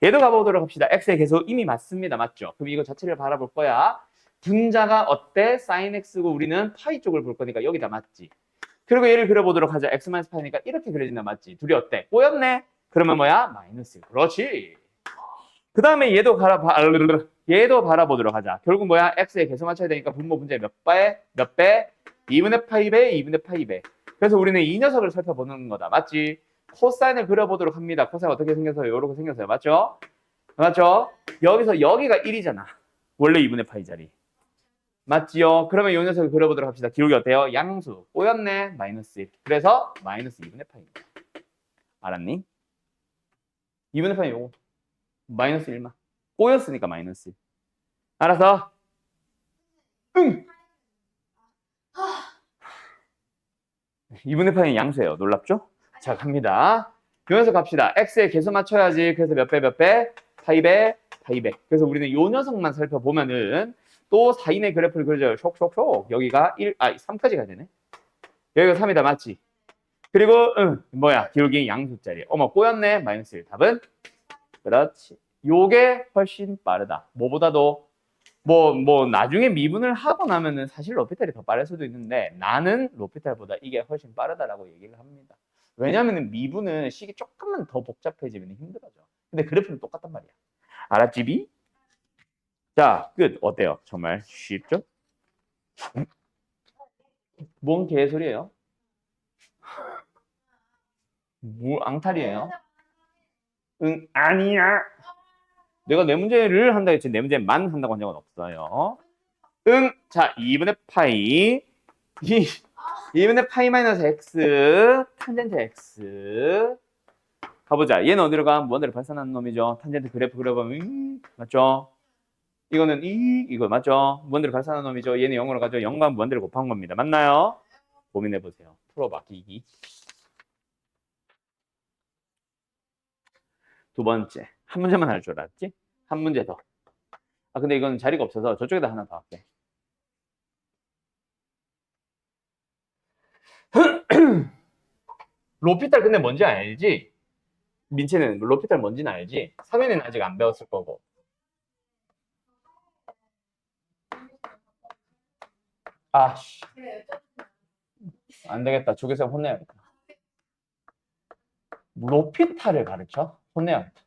얘도 가보도록 합시다. x의 개수 이미 맞습니다. 맞죠? 그럼 이거 자체를 바라볼 거야. 분자가 어때? sin x고 우리는 파이 쪽을 볼 거니까 여기다 맞지? 그리고 얘를 그려보도록 하자. x-파이니까 이렇게 그려진다. 맞지? 둘이 어때? 꼬였네? 그러면 뭐야? 마이너스. 그렇지. 그 다음에 얘도 바라보도록 하자. 결국 뭐야? x의 개수 맞춰야 되니까 분모 분자의 몇 배? 몇 배? 2분의 파이배, 2분의 파이배. 그래서 우리는 이 녀석을 살펴보는 거다. 맞지? 코사인을 그려보도록 합니다. 코사인 어떻게 생겨서요? 이렇게 생겼어요. 맞죠? 맞죠? 여기서 여기가 1이잖아. 원래 2분의 파이 자리. 맞지요? 그러면 이 녀석을 그려보도록 합시다. 기울기 어때요? 양수. 꼬였네. 마이너스 1. 그래서 마이너스 2분의 파이입니다. 알았니? 2분의 파이 요거. 마이너스 1만. 꼬였으니까 마이너스 1. 알아서? 응! 2분의 파이는 양수예요. 놀랍죠? 자, 갑니다. 이 녀석 갑시다. x의 개수 맞춰야지. 그래서 몇 배, 몇 배? 파이배, 파이배. 그래서 우리는 이 녀석만 살펴보면은 또 4인의 그래프를 그려줘요. 쇽. 여기가 3까지 가야 되네. 여기가 3이다. 맞지? 그리고 뭐야? 기울기 양수짜리. 어머, 꼬였네. 마이너스 1. 답은? 그렇지. 요게 훨씬 빠르다. 뭐보다도 나중에 미분을 하고 나면은 사실 로피탈이 더 빠를 수도 있는데 나는 로피탈보다 이게 훨씬 빠르다라고 얘기를 합니다. 왜냐면은 미분은 식이 조금만 더 복잡해지면 힘들어져. 근데 그래프는 똑같단 말이야. 알았지, 비? 자, 끝. 어때요? 정말 쉽죠? 뭔 개소리예요? 뭐 앙탈이에요? 응, 아니야. 내가 내 문제를 한다 했지 내 문제만 한다고 한 적은 없어요. 응, 자, 2분의 파이 2분의 파이 마이너스 x 탄젠트 x 가보자. 얘는 어디로 가? 무한대로 발산하는 놈이죠. 탄젠트 그래프 그려보면 맞죠? 이거는 이거 맞죠? 무한대로 발산하는 놈이죠. 얘는 0으로 가죠. 0과 무한대로 곱한 겁니다. 맞나요? 고민해보세요. 풀어봐, 기기. 두 번째. 한 문제만 할 줄 알았지? 한 문제 더. 아, 근데 이건 자리가 없어서 저쪽에다 하나 더 할게. 로피탈 근데 뭔지 알지? 민채는 로피탈 뭔지는 알지? 상현이는 아직 안 배웠을 거고. 아씨. 안 되겠다. 조교생 혼내야겠다. 로피탈을 가르쳐? 혼내야겠다.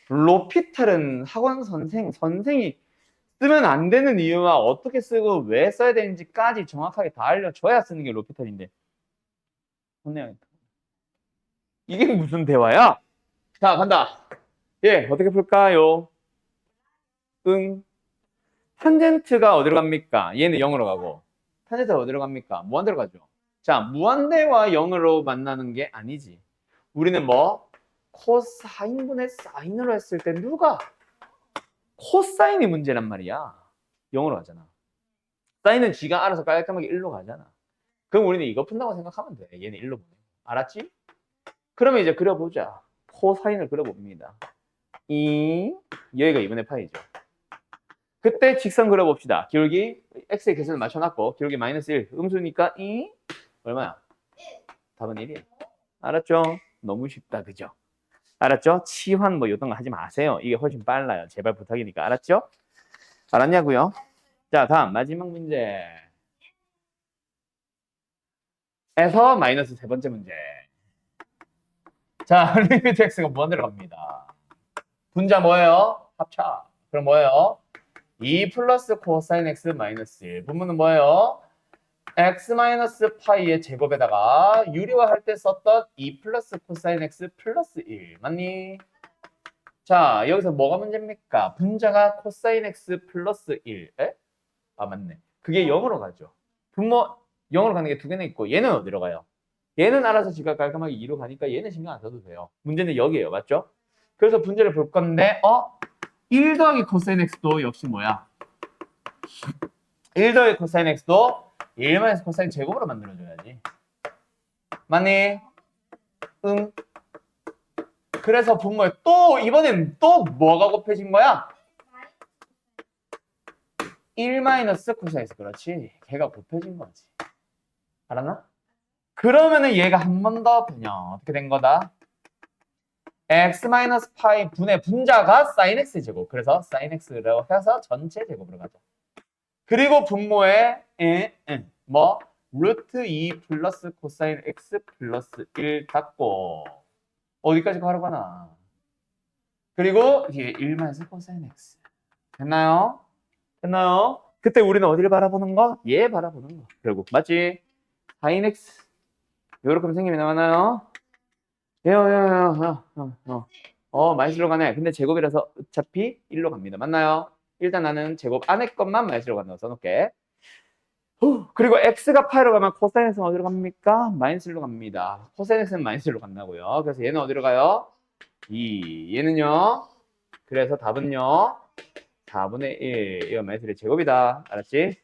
로피탈은 학원 선생이 쓰면 안 되는 이유와 어떻게 쓰고 왜 써야 되는지까지 정확하게 다 알려줘야 쓰는 게 로피탈인데. 혼내야겠다. 이게 무슨 대화야? 자, 간다. 예, 어떻게 풀까요? 응. 탄젠트가 어디로 갑니까? 얘는 0으로 가고. 탄젠트가 어디로 갑니까? 무한대로 가죠. 자, 무한대와 0으로 만나는 게 아니지. 우리는 뭐? 코사인분의 사인으로 했을 때 누가? 코사인이 문제란 말이야. 0으로 가잖아. 사인은 쥐가 알아서 깔끔하게 1로 가잖아. 그럼 우리는 이거 푼다고 생각하면 돼. 얘는 1로 보내. 알았지? 그러면 이제 그려보자. 코사인을 그려봅니다. 여기가 2분의 파이죠. 그때 직선 그려봅시다. 기울기 x의 개수를 맞춰놨고 기울기 마이너스 1 음수니까 얼마야? 답은 1이에요. 알았죠? 너무 쉽다, 그죠? 알았죠? 치환 뭐 이런 거 하지 마세요. 이게 훨씬 빨라요. 제발 부탁이니까. 알았죠? 알았냐고요? 자, 다음 마지막 문제. 에서 마이너스 세 번째 문제. 자, 리미트 x가 무한대로 갑니다. 분자 뭐예요? 합차. 그럼 뭐예요? 2 플러스 코사인 x 마이너스 1. 분모는 뭐예요? x 마이너스 파이의 제곱에다가 유리화할 때 썼던 2 플러스 코사인 x 플러스 1. 맞니? 자, 여기서 뭐가 문제입니까? 분자가 코사인 x 플러스 1. 에? 아, 맞네. 그게 0으로 가죠. 분모 0으로 가는 게 두 개나 있고 얘는 어디로 가요? 얘는 알아서 지가 깔끔하게 2로 가니까 얘는 신경 안 써도 돼요. 문제는 여기에요. 맞죠? 그래서 문제를 볼 건데 1 더하기 코사인 x도 역시 뭐야? 1 더하기 코사인 x도 1 코사인 제곱으로 만들어줘야지. 맞니? 응. 그래서 분모에 또 이번엔 또 뭐가 곱해진 거야? 1 코사인 x. 그렇지. 걔가 곱해진 거지. 알았나? 그러면은 얘가 한 번 더 변형. 어떻게 된 거다? x 파이 분의 분자가 sin x 제곱. 그래서 sin x라고 해서 전체 제곱으로 가자. 그리고 분모에 뭐 루트 2 플러스 코사인 x 플러스 1 닫고 어디까지 가려가나. 그리고 뒤에 1 코사인 x. 됐나요? 됐나요? 그때 우리는 어디를 바라보는 거? 얘 바라보는 거. 결국 맞지? sin x 요렇게 생김이 나왔나요? 마이너스로 가네. 근데 제곱이라서 어차피 1로 갑니다. 맞나요? 일단 나는 제곱 안에 것만 마이너스로 간다고 써놓을게. 그리고 x가 파이로 가면 코사인 x는 어디로 갑니까? 마이너스로 갑니다. 코사인 x는 마이너스로 간다고요. 그래서 얘는 어디로 가요? 2. 얘는요? 그래서 답은요? 4분의 1. 이거 마이너스의 제곱이다. 알았지?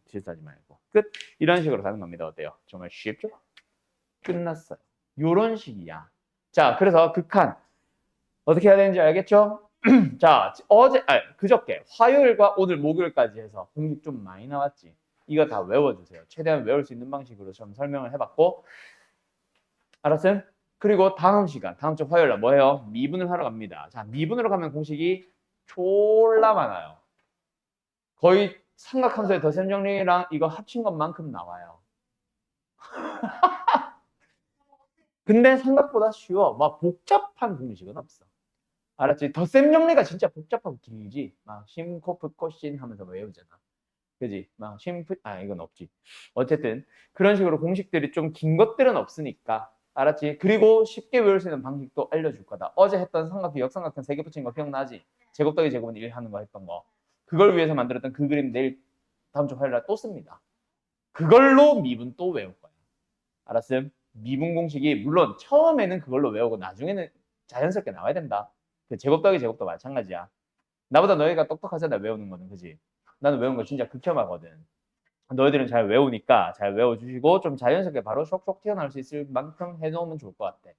실수하지 말고. 끝. 이런 식으로 가는 겁니다. 어때요? 정말 쉽죠? 끝났어요. 요런 식이야. 자, 그래서 극한. 어떻게 해야 되는지 알겠죠? 자, 그저께 화요일과 오늘 목요일까지 해서 공식 좀 많이 나왔지. 이거 다 외워주세요. 최대한 외울 수 있는 방식으로 좀 설명을 해봤고, 알았어요? 그리고 다음 시간, 다음 주 화요일 날 뭐예요? 미분을 하러 갑니다. 자, 미분으로 가면 공식이 졸라 많아요. 거의 삼각함수의 덧셈 정리랑 이거 합친 것만큼 나와요. 근데 생각보다 쉬워. 막 복잡한 공식은 없어. 알았지? 덧셈 정리가 진짜 복잡하고 길지. 막 심, 코프, 코신 하면서 외우잖아. 그지? 막 심프, 이건 없지. 어쨌든 그런 식으로 공식들이 좀 긴 것들은 없으니까. 알았지? 그리고 쉽게 외울 수 있는 방식도 알려줄 거다. 어제 했던 삼각형, 역삼각형 3개 붙인 거 기억나지? 제곱 더하기 제곱은 1 하는 거 했던 거. 그걸 위해서 만들었던 그 그림 내일 다음 주 화요일 날 또 씁니다. 그걸로 미분 또 외울 거야. 알았음? 미분 공식이 물론 처음에는 그걸로 외우고 나중에는 자연스럽게 나와야 된다. 그 제곱 더하기 제곱도 마찬가지야. 나보다 너희가 똑똑하잖아, 외우는 거는. 그지? 나는 외우는 거 진짜 극혐하거든. 너희들은 잘 외우니까 잘 외워주시고 좀 자연스럽게 바로 쏙쏙 튀어나올 수 있을 만큼 해놓으면 좋을 것 같아.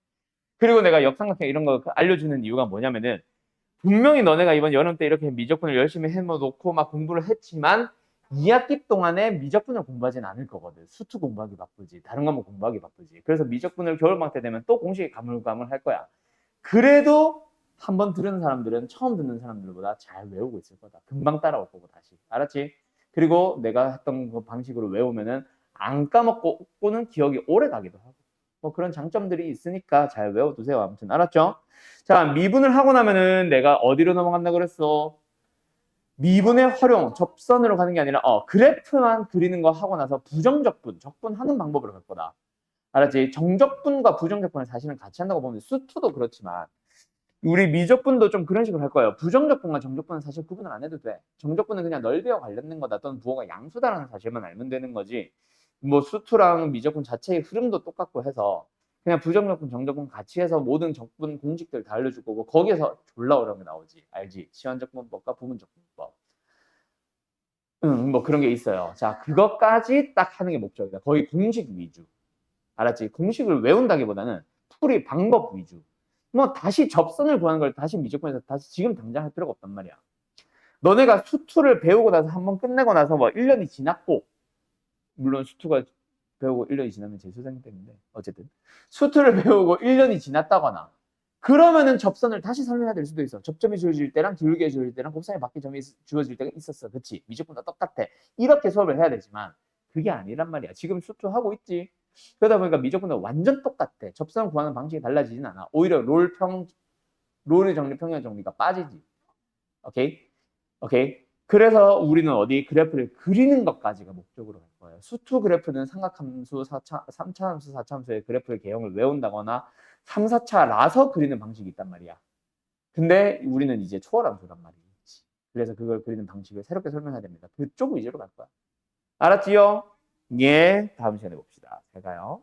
그리고 내가 역삼각형 이런 거 알려주는 이유가 뭐냐면은 분명히 너네가 이번 여름 때 이렇게 미적분을 열심히 해놓고 막 공부를 했지만 2학기 동안에 미적분을 공부하진 않을 거거든. 수투 공부하기 바쁘지. 다른 과목 공부하기 바쁘지. 그래서 미적분을 겨울방학 때 되면 또 공식이 가물가물할 거야. 그래도 한번 들은 사람들은 처음 듣는 사람들보다 잘 외우고 있을 거다. 금방 따라올 거고 다시. 알았지? 그리고 내가 했던 그 방식으로 외우면은 안 까먹고는 기억이 오래 가기도 하고. 뭐 그런 장점들이 있으니까 잘 외워두세요. 아무튼 알았죠? 자, 미분을 하고 나면은 내가 어디로 넘어간다 그랬어? 미분의 활용, 접선으로 가는 게 아니라 그래프만 그리는 거 하고 나서 부정적분, 적분하는 방법으로 갈 거다. 알았지? 정적분과 부정적분을 사실은 같이 한다고 보면 수투도 그렇지만 우리 미적분도 좀 그런 식으로 할 거예요. 부정적분과 정적분은 사실 구분을 안 해도 돼. 정적분은 그냥 넓이와 관련된 거다 또는 부호가 양수다라는 사실만 알면 되는 거지. 뭐 수투랑 미적분 자체의 흐름도 똑같고 해서 그냥 부정적분, 정적분 같이 해서 모든 적분 공식들 다 알려줄 거고 거기에서 졸라 어려운 게 나오지. 알지? 시환적분법과 부분적분법. 뭐 그런 게 있어요. 자, 그것까지 딱 하는 게 목적이다. 거의 공식 위주. 알았지? 공식을 외운다기보다는 풀이 방법 위주. 뭐 다시 접선을 구하는 걸 다시 미적분에서 다시 지금 당장 할 필요가 없단 말이야. 너네가 수투를 배우고 나서 한번 끝내고 나서 뭐 1년이 지났고 물론 수투가 배우고 1년이 지나면 재수생 때문에 어쨌든 수투를 배우고 1년이 지났다거나 그러면은 접선을 다시 설명해야 될 수도 있어. 접점이 주어질 때랑 기울기가 주어질 때랑 곱선이 바뀐 점이 주어질 때가 있었어. 그치? 미적분과 똑같아. 이렇게 수업을 해야 되지만 그게 아니란 말이야. 지금 수투 하고 있지. 그러다 보니까 미적분은 완전 똑같아. 접선 구하는 방식이 달라지진 않아. 오히려 롤의 정리, 평형의 정리가 빠지지. 오케이? 오케이? 그래서 우리는 어디 그래프를 그리는 것까지가 목적으로 할 거예요. 수투 그래프는 삼각함수, 3차 함수, 4차 함수의 그래프의 개형을 외운다거나 3, 4차라서 그리는 방식이 있단 말이야. 근데 우리는 이제 초월함수란 말이지. 그래서 그걸 그리는 방식을 새롭게 설명해야 됩니다. 그쪽 위주로 갈 거야. 알았지요? 예, 다음 시간에 봅시다. 잘 가요.